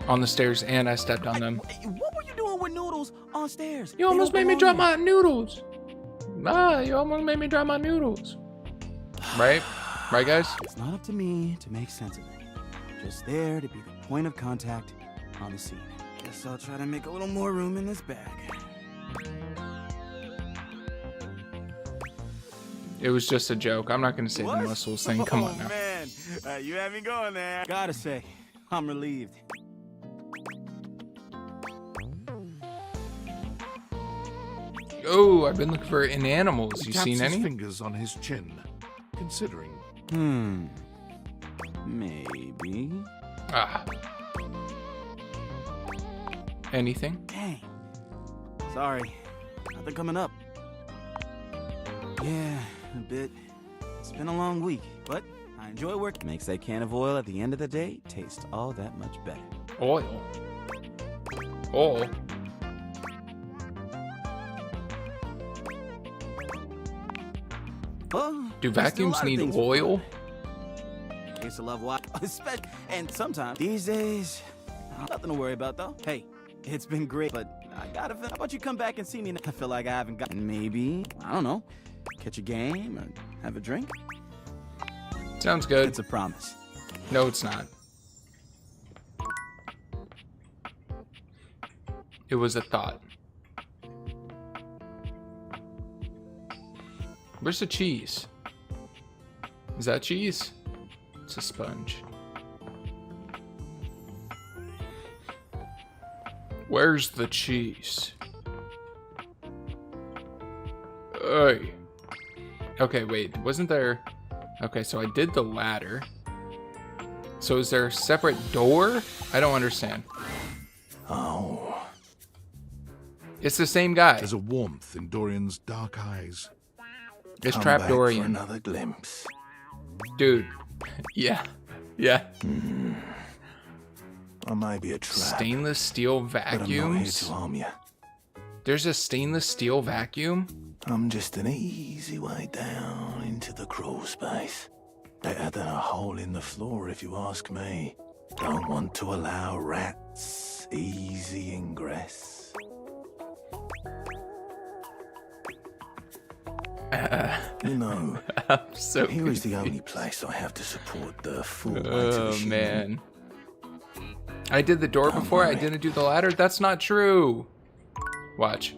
On the stairs, and I stepped on them. What were you doing with noodles on stairs? You almost made me drop my noodles. You almost made me drop my noodles. Right? Right, guys? It's not up to me to make sense of it. Just there to be the point of contact on the scene. Guess I'll try to make a little more room in this bag. It was just a joke. I'm not going to say the muscles thing. Come on now. Man, you had me going there. Gotta say, I'm relieved. Oh, I've been looking for inanimals. You seen any? His fingers on his chin, considering. Maybe. Anything? Dang. Sorry. Nothing coming up. Yeah, a bit. It's been a long week, but I enjoy work. Makes that can of oil at the end of the day taste all that much better. Oil? Oil? Well, do vacuums need oil? I used to love watching, and sometimes these days, nothing to worry about though. Hey, it's been great, but I gotta. How about you come back and see me? I feel like I haven't got. Maybe I don't know, catch a game or have a drink. Sounds good. It's a promise. No, it's not. It was a thought. Where's the cheese? Is that cheese? It's a sponge. Where's the cheese? Okay, wait. Wasn't there... Okay, so I did the ladder. So is there a separate door? I don't understand. Oh. It's the same guy. There's a warmth in Dorian's dark eyes. It's Come Trap back Dorian. for another glimpse. Dude. Yeah. Yeah. I may be a trap. Stainless steel but I'm not here vacuums? to harm you. There's a stainless steel vacuum? I'm just an easy way down into the crawl space. Better than a hole in the floor, if you ask me. Don't want to allow rats easy ingress. You know, I'm so here is the confused. only place I have to support the full weight of Oh, the shipment. man. I did the door before, I didn't do the ladder? That's not true. Watch.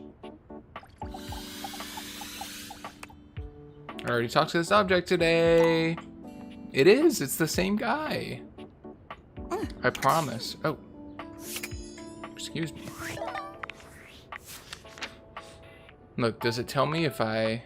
I already talked to this object today. It is. It's the same guy. I promise. Oh. Excuse me. Look, does it tell me if I...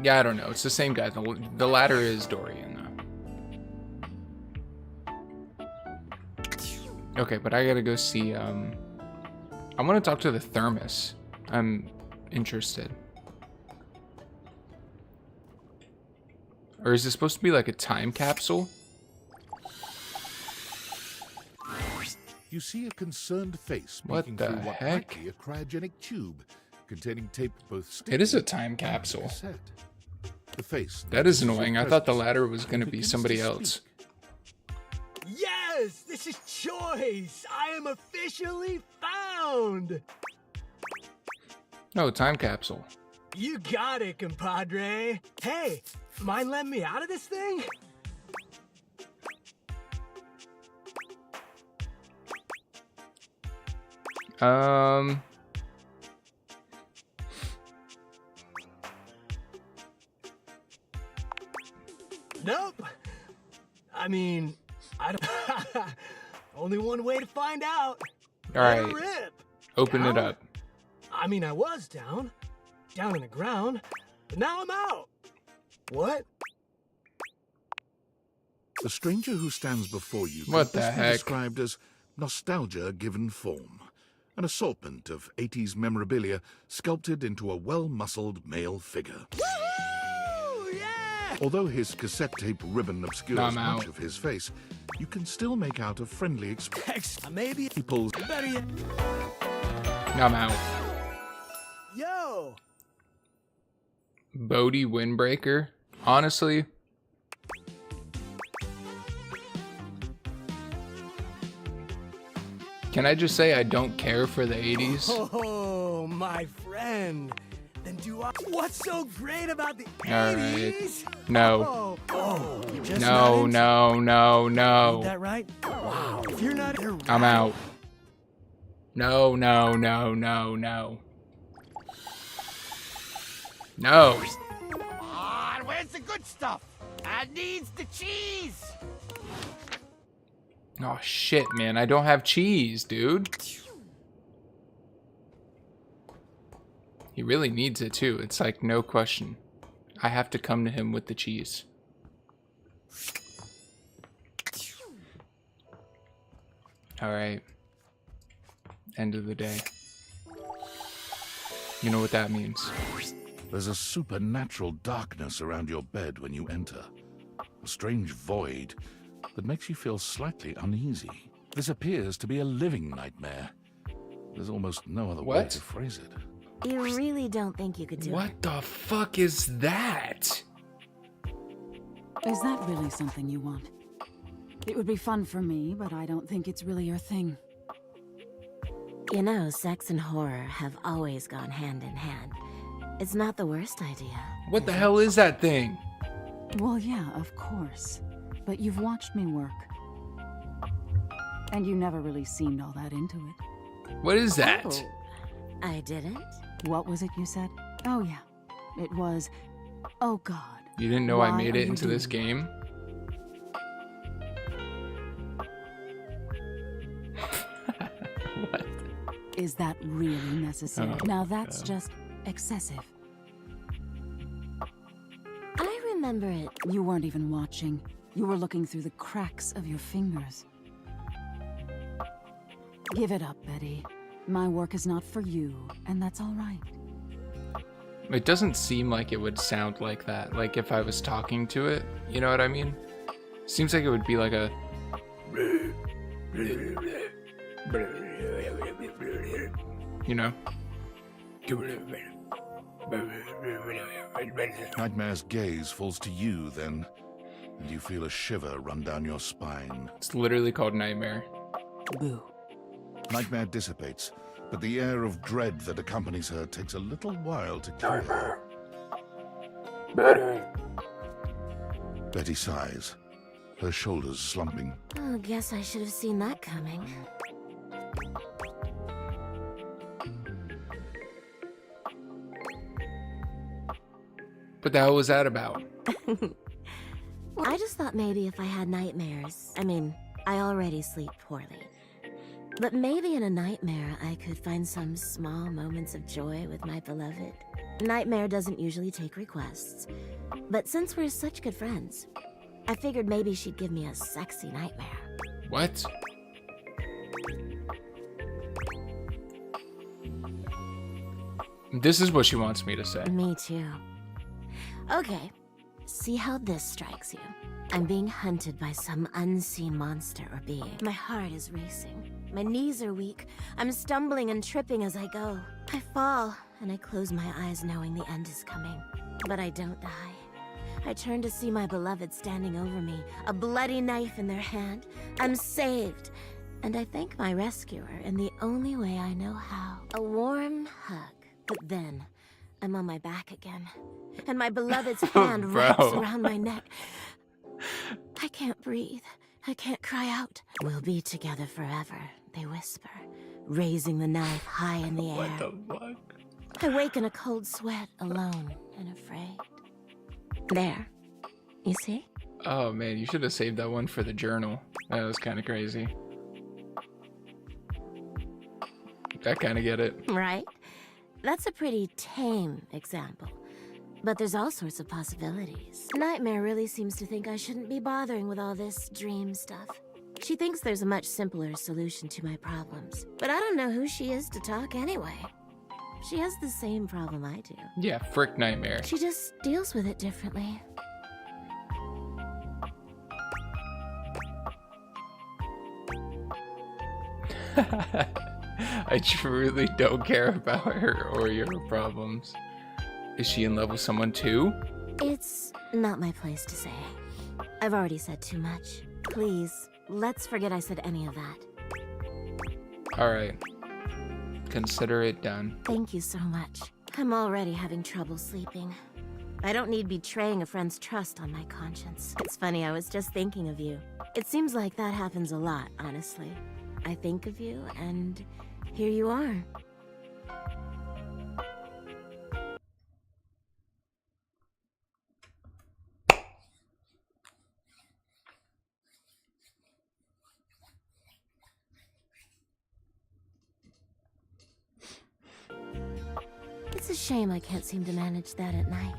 Yeah, I don't know. It's the same guy. The ladder is Dorian, though. Okay, but I gotta go see, I want to talk to the thermos. I'm interested. Or is this supposed to be like a time capsule? You see a concerned face What peeking the through what heck? might be a cryogenic tube containing tape both sticky It is a and time capsule. cassette. The face That is notices your annoying. I thought the presence ladder was and going to be begins somebody speak. else. Yes, this is choice. I am officially found. No, time capsule. You got it, compadre. Hey, mind letting me out of this thing? Nope. I mean, I don't. Only one way to find out. All Let it right. rip. Open it Down? up. I mean, I was down in the ground, but now I'm out. What? The stranger who stands before you What could the best be heck? described as nostalgia given form. An assortment of 80s memorabilia sculpted into a well-muscled male figure. Although his cassette tape ribbon obscures I'm much out. of his face, you can still make out a friendly expression. Maybe He pulls better yet. I'm out. Yo. Bodhi Windbreaker. Honestly, can I just say I don't care for the 80s? Oh, my friend. Then do I? What's so great about the All 80s? right. No. Oh, you're just No, not into no, no, Is no. that right? Wow. If you're not, you're I'm right. out. No, no, no, no, no. No. Come on, where's the good stuff? I needs the cheese. Oh shit, man. I don't have cheese, dude. He really needs it too. It's like no question. I have to come to him with the cheese. All right. End of the day. You know what that means. There's a supernatural darkness around your bed when you enter. A strange void that makes you feel slightly uneasy. This appears to be a living nightmare. There's almost no other way What? to phrase it. You really don't think you could do it? What the fuck is that? Is that really something you want? It would be fun for me, but I don't think it's really your thing. You know, sex and horror have always gone hand in hand. It's not the worst idea. What the hell is that thing? Well, yeah, of course. But you've watched me work. And you never really seemed all that into it. What is that? Oh, I didn't? What was it you said? Oh, yeah. It was, oh God. You didn't know I Why made are it you into this doing game? What? Is that really necessary? Oh, Now that's God. just excessive. I remember it. You weren't even watching. You were looking through the cracks of your fingers. Give it up, Betty. My work is not for you, and that's all right. It doesn't seem like it would sound like that. Like if I was talking to it, you know what I mean? Seems like it would be like a... You know? Nightmare's gaze falls to you then, and you feel a shiver run down your spine. It's literally called Nightmare. Boo. Nightmare dissipates, but the air of dread that accompanies her takes a little while to cure. Betty sighs, her shoulders slumping. Oh, guess I should have seen that coming. What the hell was that about? I just thought maybe if I had nightmares, I mean, I already sleep poorly. But maybe in a nightmare, I could find some small moments of joy with my beloved. Nightmare doesn't usually take requests, but since we're such good friends, I figured maybe she'd give me a sexy nightmare. What? This is what she wants me to say. Me too. Okay, see how this strikes you. I'm being hunted by some unseen monster or being. My heart is racing. My knees are weak. I'm stumbling and tripping as I go. I fall, and I close my eyes knowing the end is coming. But I don't die. I turn to see my beloved standing over me, a bloody knife in their hand. I'm saved. And I thank my rescuer in the only way I know how. A warm hug. But then, I'm on my back again. And my beloved's hand wraps around my neck. I can't breathe. I can't cry out. We'll be together forever, they whisper, raising the knife high in the air. What the fuck? I wake in a cold sweat, alone and afraid. There. You see? Oh man, you should have saved that one for the journal. That was kind of crazy. I kind of get it. Right? That's a pretty tame example. But there's all sorts of possibilities. Nightmare really seems to think I shouldn't be bothering with all this dream stuff. She thinks there's a much simpler solution to my problems. But I don't know who she is to talk anyway. She has the same problem I do. Yeah, frick Nightmare. She just deals with it differently. I truly don't care about her or your problems. Is she in love with someone too? It's not my place to say. I've already said too much. Please, let's forget I said any of that. Alright. Consider it done. Thank you so much. I'm already having trouble sleeping. I don't need betraying a friend's trust on my conscience. It's funny, I was just thinking of you. It seems like that happens a lot, honestly. I think of you, and here you are. It's a shame I can't seem to manage that at night.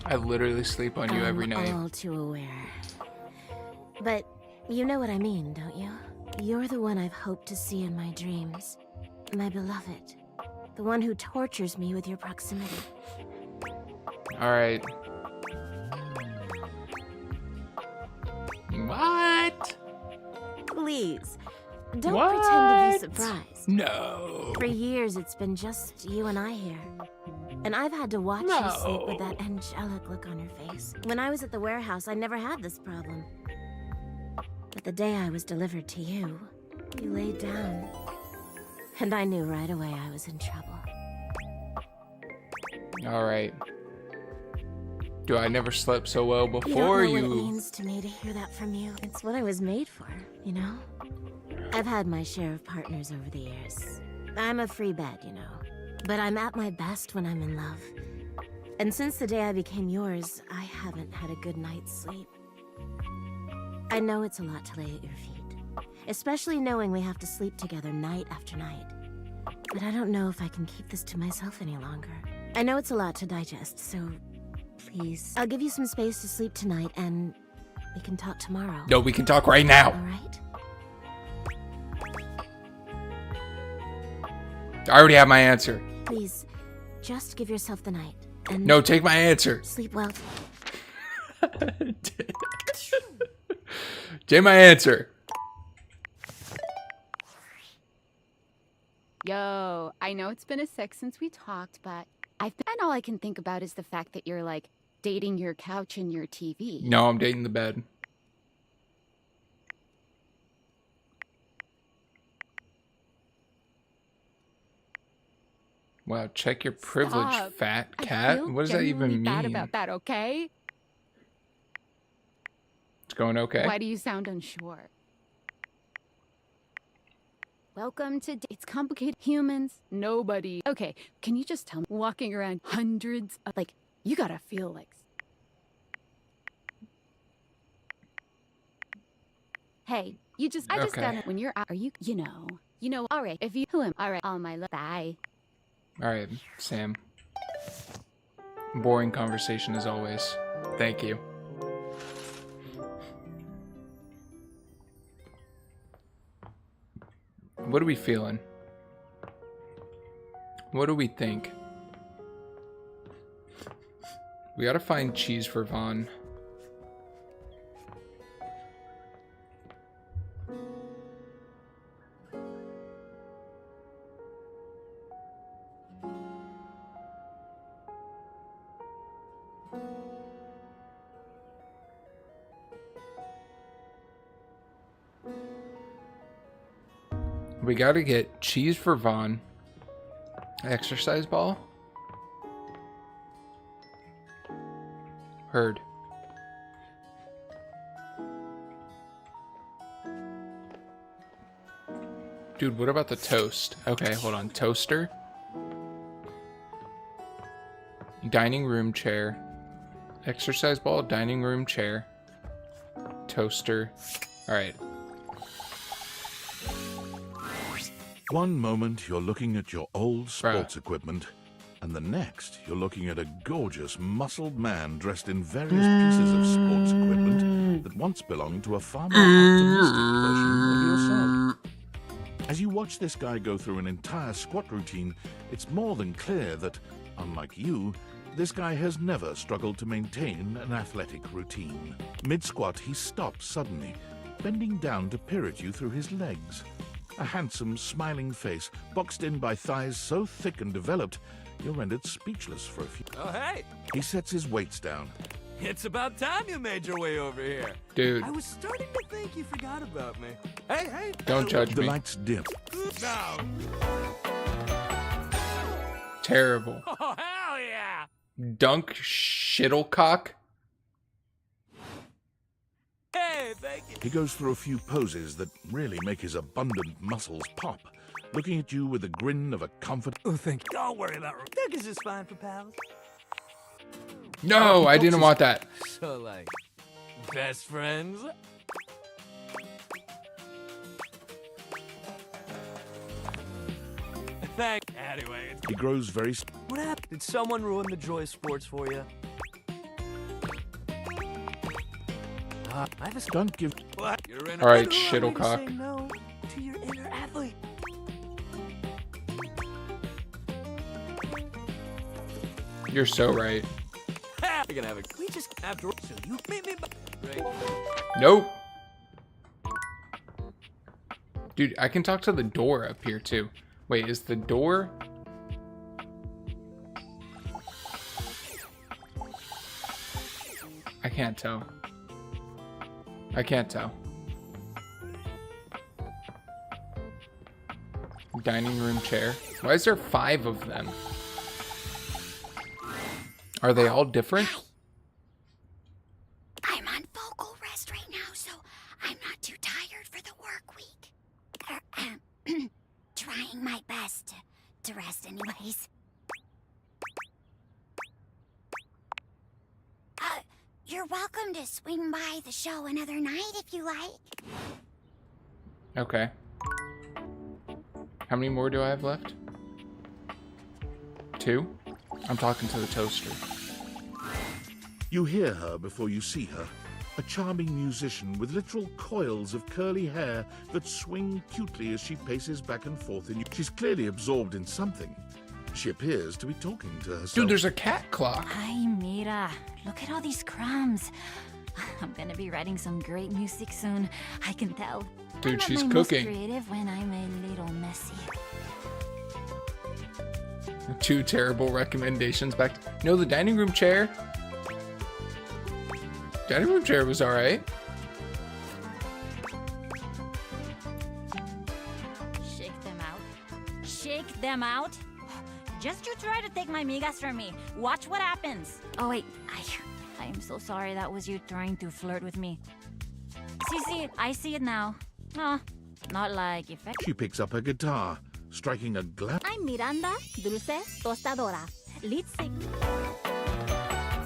I literally sleep on you every night. I'm all too aware. But you know what I mean, don't you? You're the one I've hoped to see in my dreams. My beloved. The one who tortures me with your proximity. Alright. What? Please, don't What? pretend to be surprised. No. For years, it's been just you and I here. And I've had to watch you sleep with that angelic look on your face. When I was at the warehouse, I never had this problem. But the day I was delivered to you, you laid down. And I knew right away I was in trouble. Alright. Do I never slept so well before You don't know you? what it means to me to hear that from you. It's what I was made for, you know? I've had my share of partners over the years. I'm a free bed, you know. But I'm at my best when I'm in love. And since the day I became yours, I haven't had a good night's sleep. I know it's a lot to lay at your feet, especially knowing we have to sleep together night after night. But I don't know if I can keep this to myself any longer. I know it's a lot to digest, so please. I'll give you some space to sleep tonight, and we can talk tomorrow. No, we can talk right now. All right? I already have my answer. Please, just give yourself the night. And No, take my answer. sleep well. Take my answer. Yo, I know it's been a sec since we talked, but and all I can think about is the fact that you're like dating your couch and your TV. No, I'm dating the bed. Wow, check your privilege, Stop. fat I cat. feel What does that genuinely even bad mean? about that, okay? It's going okay. Why do you sound unsure? Welcome to It's Complicated Humans. Nobody. Okay, can you just tell me, walking around hundreds of, like, you gotta feel like. Hey, I just Okay. gotta, when you're out, are you know, all right, if you, who am, all right, all my love, bye. All right, Sam. Boring conversation as always. Thank you. What are we feeling? What do we think? We gotta find cheese for Vaughn. We gotta get cheese for Vaughn. Exercise ball? Heard. Dude, what about the toast? Okay, hold on. Toaster. Dining room chair. Exercise ball, dining room chair. Toaster. Alright. One moment you're looking at your old sports equipment, and the next you're looking at a gorgeous, muscled man dressed in various pieces of sports equipment that once belonged to a far more optimistic version of yourself. As you watch this guy go through an entire squat routine, it's more than clear that, unlike you, this guy has never struggled to maintain an athletic routine. Mid-squat, he stops suddenly, bending down to peer at you through his legs. A handsome, smiling face, boxed in by thighs so thick and developed, you're rendered speechless for a few. Oh, hey! He sets his weights down. It's about time you made your way over here. Dude. I was starting to think you forgot about me. Hey! Don't judge The me. lights dim. Now! Terrible. Oh, hell yeah! Dunk shittlecock. Hey, thank you. He goes through a few poses that really make his abundant muscles pop, looking at you with a grin of a confident. Oh, thank you. Don't worry about it. Think is just fine for pals. No, I didn't want that. So, like, best friends? Anyway, He grows very. what happened? Did someone ruin the joy of sports for you? I have a Don't give. What? You're in All right, Say shittlecock. no to your inner athlete. You're so right. We're gonna have a. We just after. So you meet me. Right. Nope. Dude, I can talk to the door up here too. Wait, is the door? I can't tell. I can't tell. Dining room chair. Why is there 5 of them? Are they all different? I'm on vocal rest right now, so I'm not too tired for the work week. to rest anyways. You're welcome to swing by the show another night if you like. Okay. How many more do I have left? 2? I'm talking to the toaster. You hear her before you see her. A charming musician with literal coils of curly hair that swing cutely as she paces back and forth. She's clearly absorbed in something. She appears to be talking to herself. Dude, there's a cat clock. Ay, mira. Look at all these crumbs. I'm gonna be writing some great music soon. I can tell. Dude, I'm at she's my cooking. Most creative when I'm a little messy. 2 terrible recommendations back. No, the dining room chair. Dining room chair was alright. Shake them out. Shake them out. Just you try to take my migas from me. Watch what happens. Oh wait, I am so sorry. That was you trying to flirt with me. See, I see it now. Oh, not like effect. She picks up her guitar, striking a glad. I'm Miranda, Dulce Tostadora, lead singer.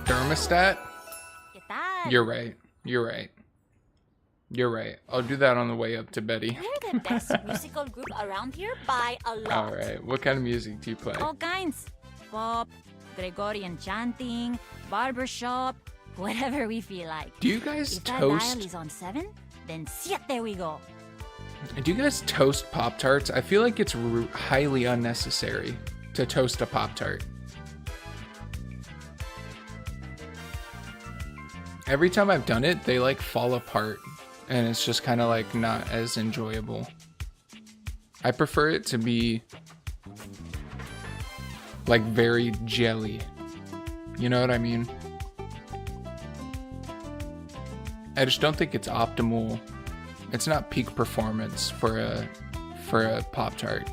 Thermostat? ¿Qué tal? You're right. You're right. You're right. I'll do that on the way up to Betty. We're the best musical group around here by a lot. Alright, what kind of music do you play? All kinds. Pop, Gregorian chanting, barbershop, whatever we feel like. Do you guys if that toast? dial is on 7, then siete we go. Do you guys toast Pop-Tarts? I feel like it's highly unnecessary to toast a Pop-Tart. Every time I've done it, they like fall apart. And it's just kind of like not as enjoyable. I prefer it to be like very jelly. You know what I mean? I just don't think it's optimal. It's not peak performance for a Pop-Tart.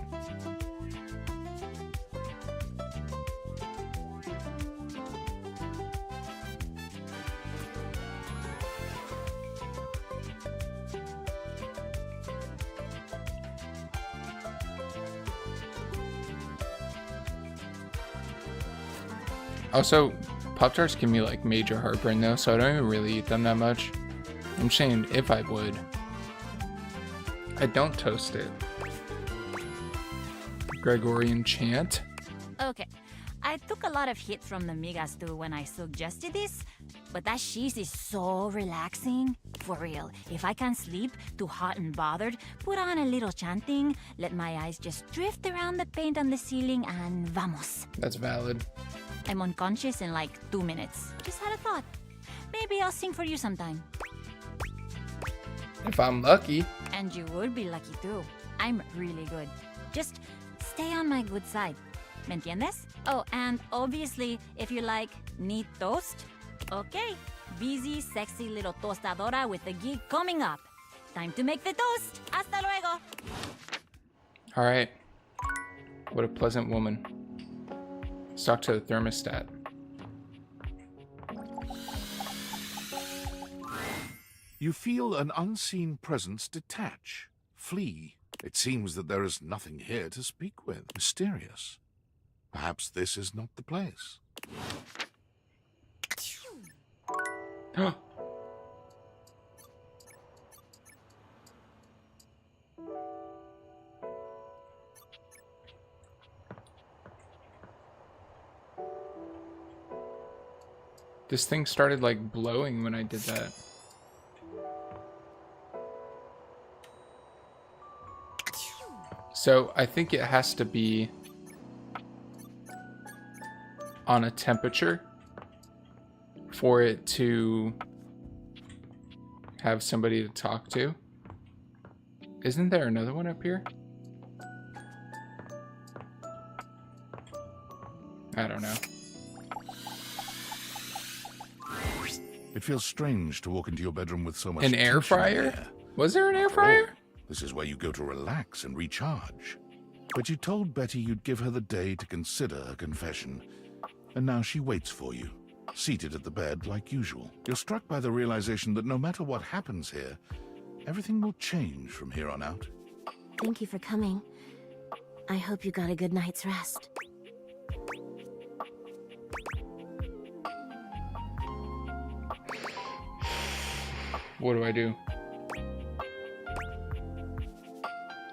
Also, Pop-Tarts give me like major heartburn though, so I don't even really eat them that much. I'm saying if I would. I don't toast it. Gregorian chant. Okay, I took a lot of hit from the migas too when I suggested this, but that cheese is so relaxing. For real, if I can't sleep, too hot and bothered, put on a little chanting, let my eyes just drift around the paint on the ceiling and vamos. That's valid. I'm unconscious in like 2 minutes. Just had a thought. Maybe I'll sing for you sometime. If I'm lucky. And you would be lucky too. I'm really good. Just stay on my good side. ¿Me entiendes? Oh, and obviously, if you like neat toast, okay. Busy, sexy little tostadora with a gig coming up. Time to make the toast. Hasta luego. All right. What a pleasant woman. Let's talk to the thermostat. You feel an unseen presence detach, flee. It seems that there is nothing here to speak with. Mysterious. Perhaps this is not the place. This thing started like blowing when I did that. So I think it has to be on a temperature for it to have somebody to talk to. Isn't there another one up here? I don't know. It feels strange to walk into your bedroom with so much An air tension in the fryer? air. Was there an air fryer? This is where you go to relax and recharge. But you told Betty you'd give her the day to consider her confession. And now she waits for you, seated at the bed like usual. You're struck by the realization that no matter what happens here, everything will change from here on out. Thank you for coming. I hope you got a good night's rest. What do I do?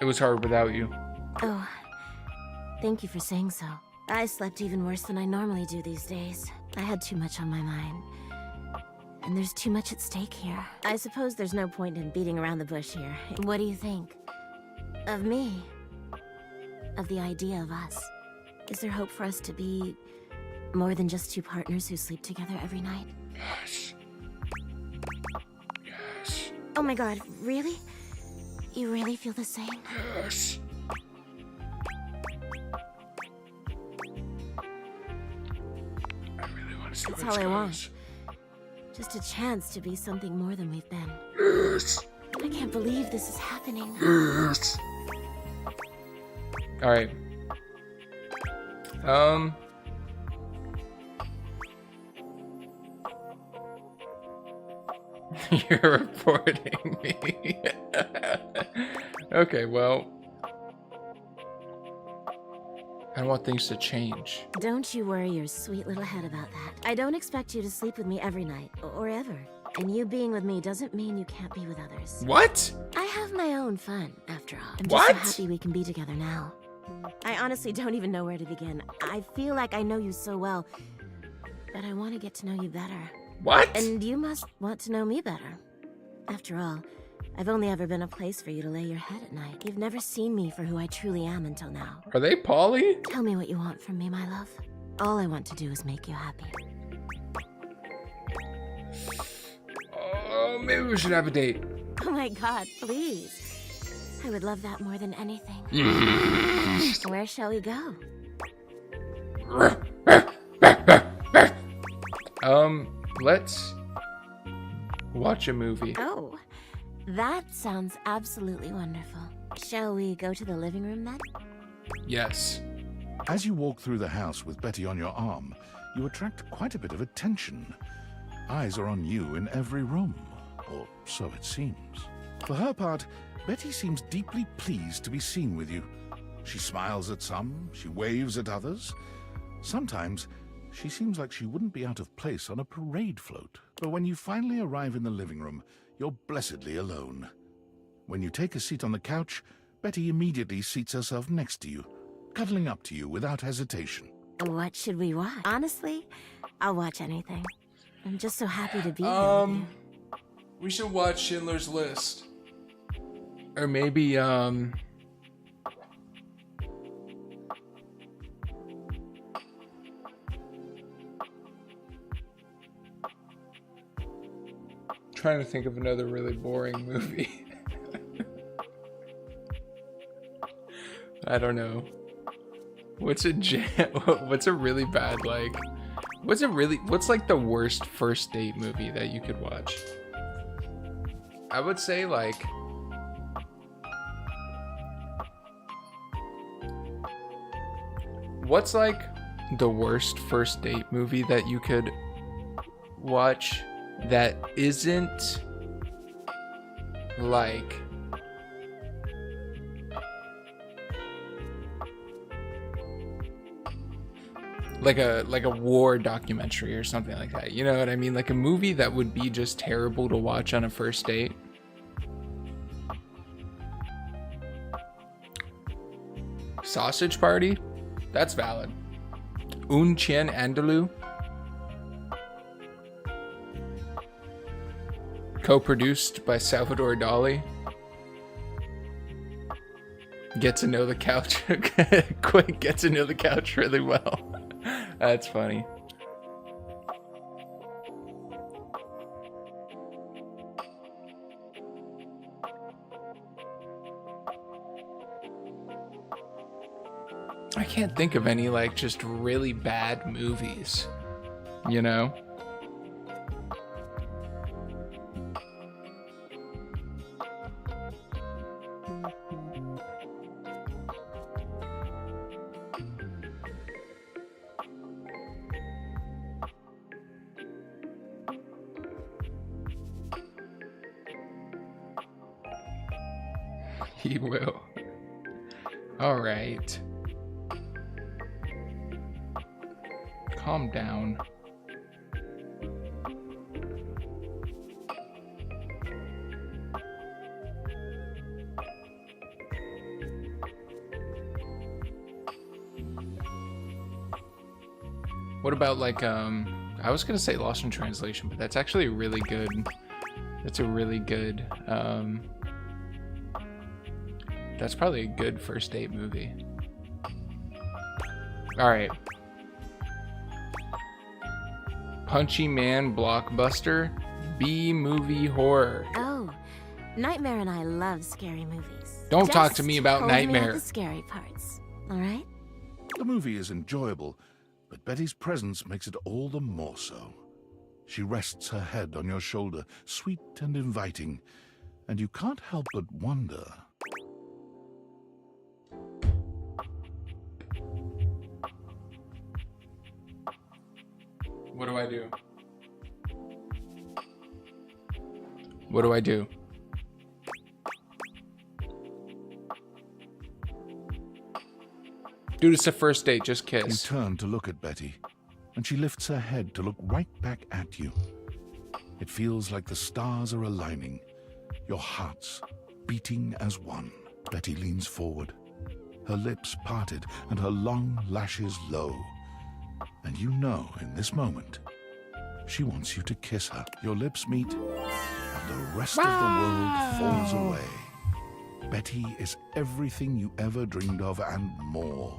It was hard without you. Oh, thank you for saying so. I slept even worse than I normally do these days. I had too much on my mind. And there's too much at stake here. I suppose there's no point in beating around the bush here. What do you think? Of me? Of the idea of us? Is there hope for us to be more than just two partners who sleep together every night? Yes. Yes. Oh my god, really? You really feel the same? Yes. I really want to see That's where this all I goes. want. Just a chance to be something more than we've been. Yes. I can't believe this is happening. Yes. All right. You're reporting me. Okay, well, I want things to change. Don't you worry your sweet little head about that. I don't expect you to sleep with me every night, or ever. And you being with me doesn't mean you can't be with others. What? I have my own fun, after all. I'm What? just so happy we can be together now. I honestly don't even know where to begin. I feel like I know you so well, but I want to get to know you better. What? And you must want to know me better. After all, I've only ever been a place for you to lay your head at night. You've never seen me for who I truly am until now. Are they poly? Tell me what you want from me, my love. All I want to do is make you happy. Oh, maybe we should have a date. Oh my god, please. I would love that more than anything. Where shall we go? Let's watch a movie. Oh, that sounds absolutely wonderful. Shall we go to the living room then? Yes. As you walk through the house with Betty on your arm, you attract quite a bit of attention. Eyes are on you in every room, or so it seems. For her part, Betty seems deeply pleased to be seen with you. She smiles at some, she waves at others. Sometimes, she seems like she wouldn't be out of place on a parade float. But when you finally arrive in the living room, you're blessedly alone. When you take a seat on the couch, Betty immediately seats herself next to you, cuddling up to you without hesitation. What should we watch? Honestly, I'll watch anything. I'm just so happy to be here with you. We should watch Schindler's List. Or maybe, trying to think of another really boring movie. I don't know. What's a really bad, like, what's like the worst first date movie that you could watch? I would say like what's like the worst first date movie that you could watch that isn't like a war documentary or something like that. You know what I mean? Like a movie that would be just terrible to watch on a first date. Sausage Party? That's valid. Un Chien Andalou? Co-produced by Salvador Dali. Get to know the couch. Quick, get to know the couch really well. That's funny. I can't think of any like just really bad movies, you know? He will. All right. Calm down. What about like I was gonna say Lost in Translation, but that's actually really good. That's a really good that's probably a good first date movie. All right. Punchy Man Blockbuster B movie horror. Oh, Nightmare and I love scary movies. Don't talk to me about hold me at Nightmare. the scary parts, all right? The movie is enjoyable, but Betty's presence makes it all the more so. She rests her head on your shoulder, sweet and inviting, and you can't help but wonder. What do I do? What do I do? Dude, it's a first date, just kiss. You turn to look at Betty, and she lifts her head to look right back at you. It feels like the stars are aligning, your hearts beating as one. Betty leans forward, her lips parted and her long lashes low. And you know in this moment, she wants you to kiss her. Your lips meet, and the rest of the world falls away. Betty is everything you ever dreamed of and more.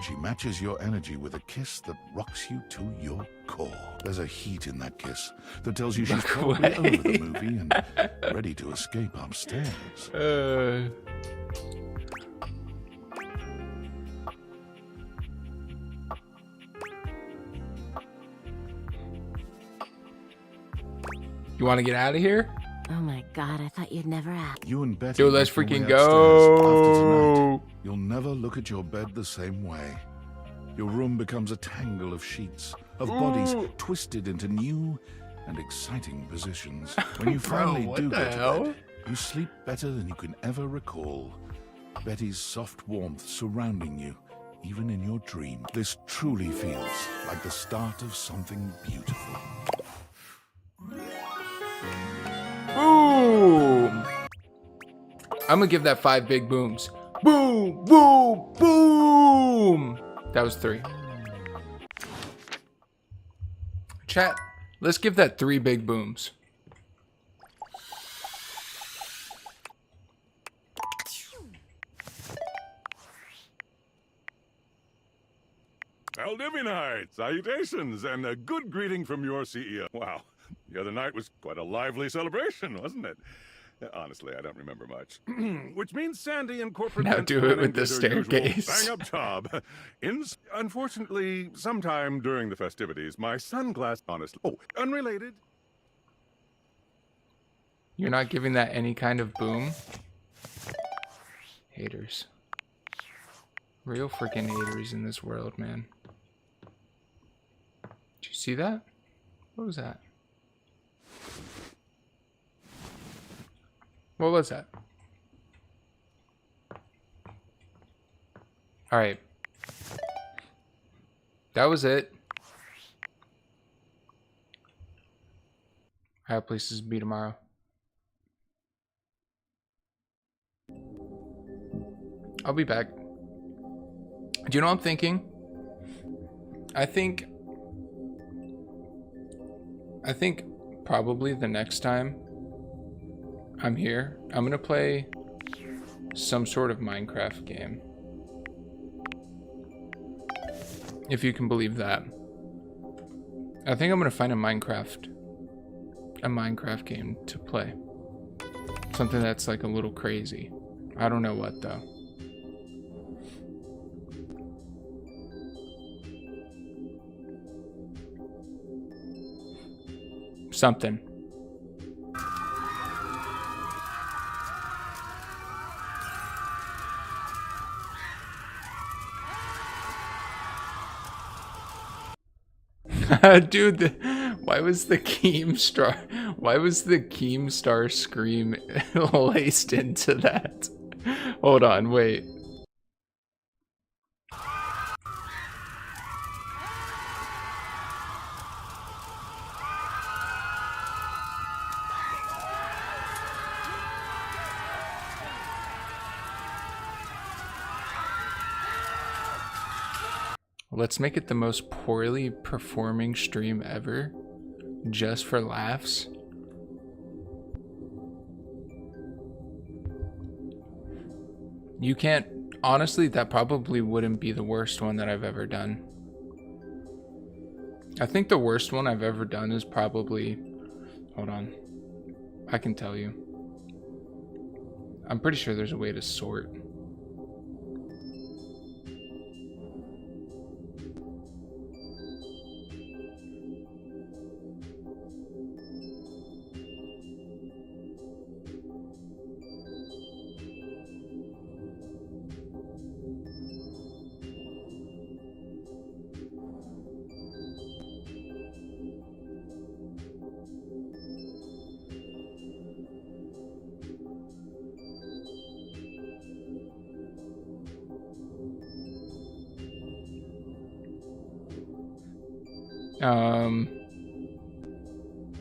She matches your energy with a kiss that rocks you to your core. There's a heat in that kiss that tells you she's probably over the movie and ready to escape upstairs. You want to get out of here? Oh my god, I thought you'd never ask. You and Betty. Dude, let's make your freaking way upstairs. After go. tonight, you'll never look at your bed the same way. Your room becomes a tangle of sheets, of bodies twisted into new and exciting positions. When you finally Bro, do what go the to hell? bed, you sleep better than you can ever recall. Betty's soft warmth surrounding you, even in your dream. This truly feels like the start of something beautiful. Boom! I'm gonna give that 5 big booms. Boom, boom, boom! That was 3. Chat, let's give that 3 big booms. Aldivionite, salutations, and a good greeting from your CEO. Wow, the other night was quite a lively celebration, wasn't it? Honestly, I don't remember much. Which means Sandy and corporate Now events do it planning with the did their usual staircase. bang-up job. Unfortunately, sometime during the festivities, my sunglass, honestly... Oh, unrelated. You're not giving that any kind of boom? Haters. Real freaking haters in this world, man. Did you see that? What was that? What was that? Alright. That was it. I have places to be tomorrow. I'll be back. Do you know what I'm thinking? I think probably the next time I'm here, I'm gonna play some sort of Minecraft game. If you can believe that. I think I'm gonna find a Minecraft game to play. Something that's like a little crazy. I don't know what though. Something. Dude, why was the Keemstar scream laced into that? Hold on, wait. Let's make it the most poorly performing stream ever, just for laughs. You can't, honestly, that probably wouldn't be the worst one that I've ever done. I think the worst one I've ever done is probably, hold on, I can tell you. I'm pretty sure there's a way to sort.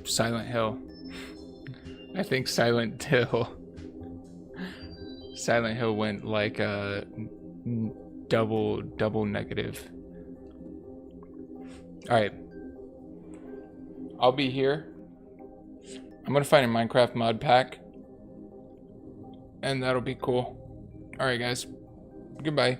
Silent Hill. I think Silent Hill went like a double negative. All right, I'll be here. I'm gonna find a Minecraft mod pack, and that'll be cool. All right, guys, goodbye.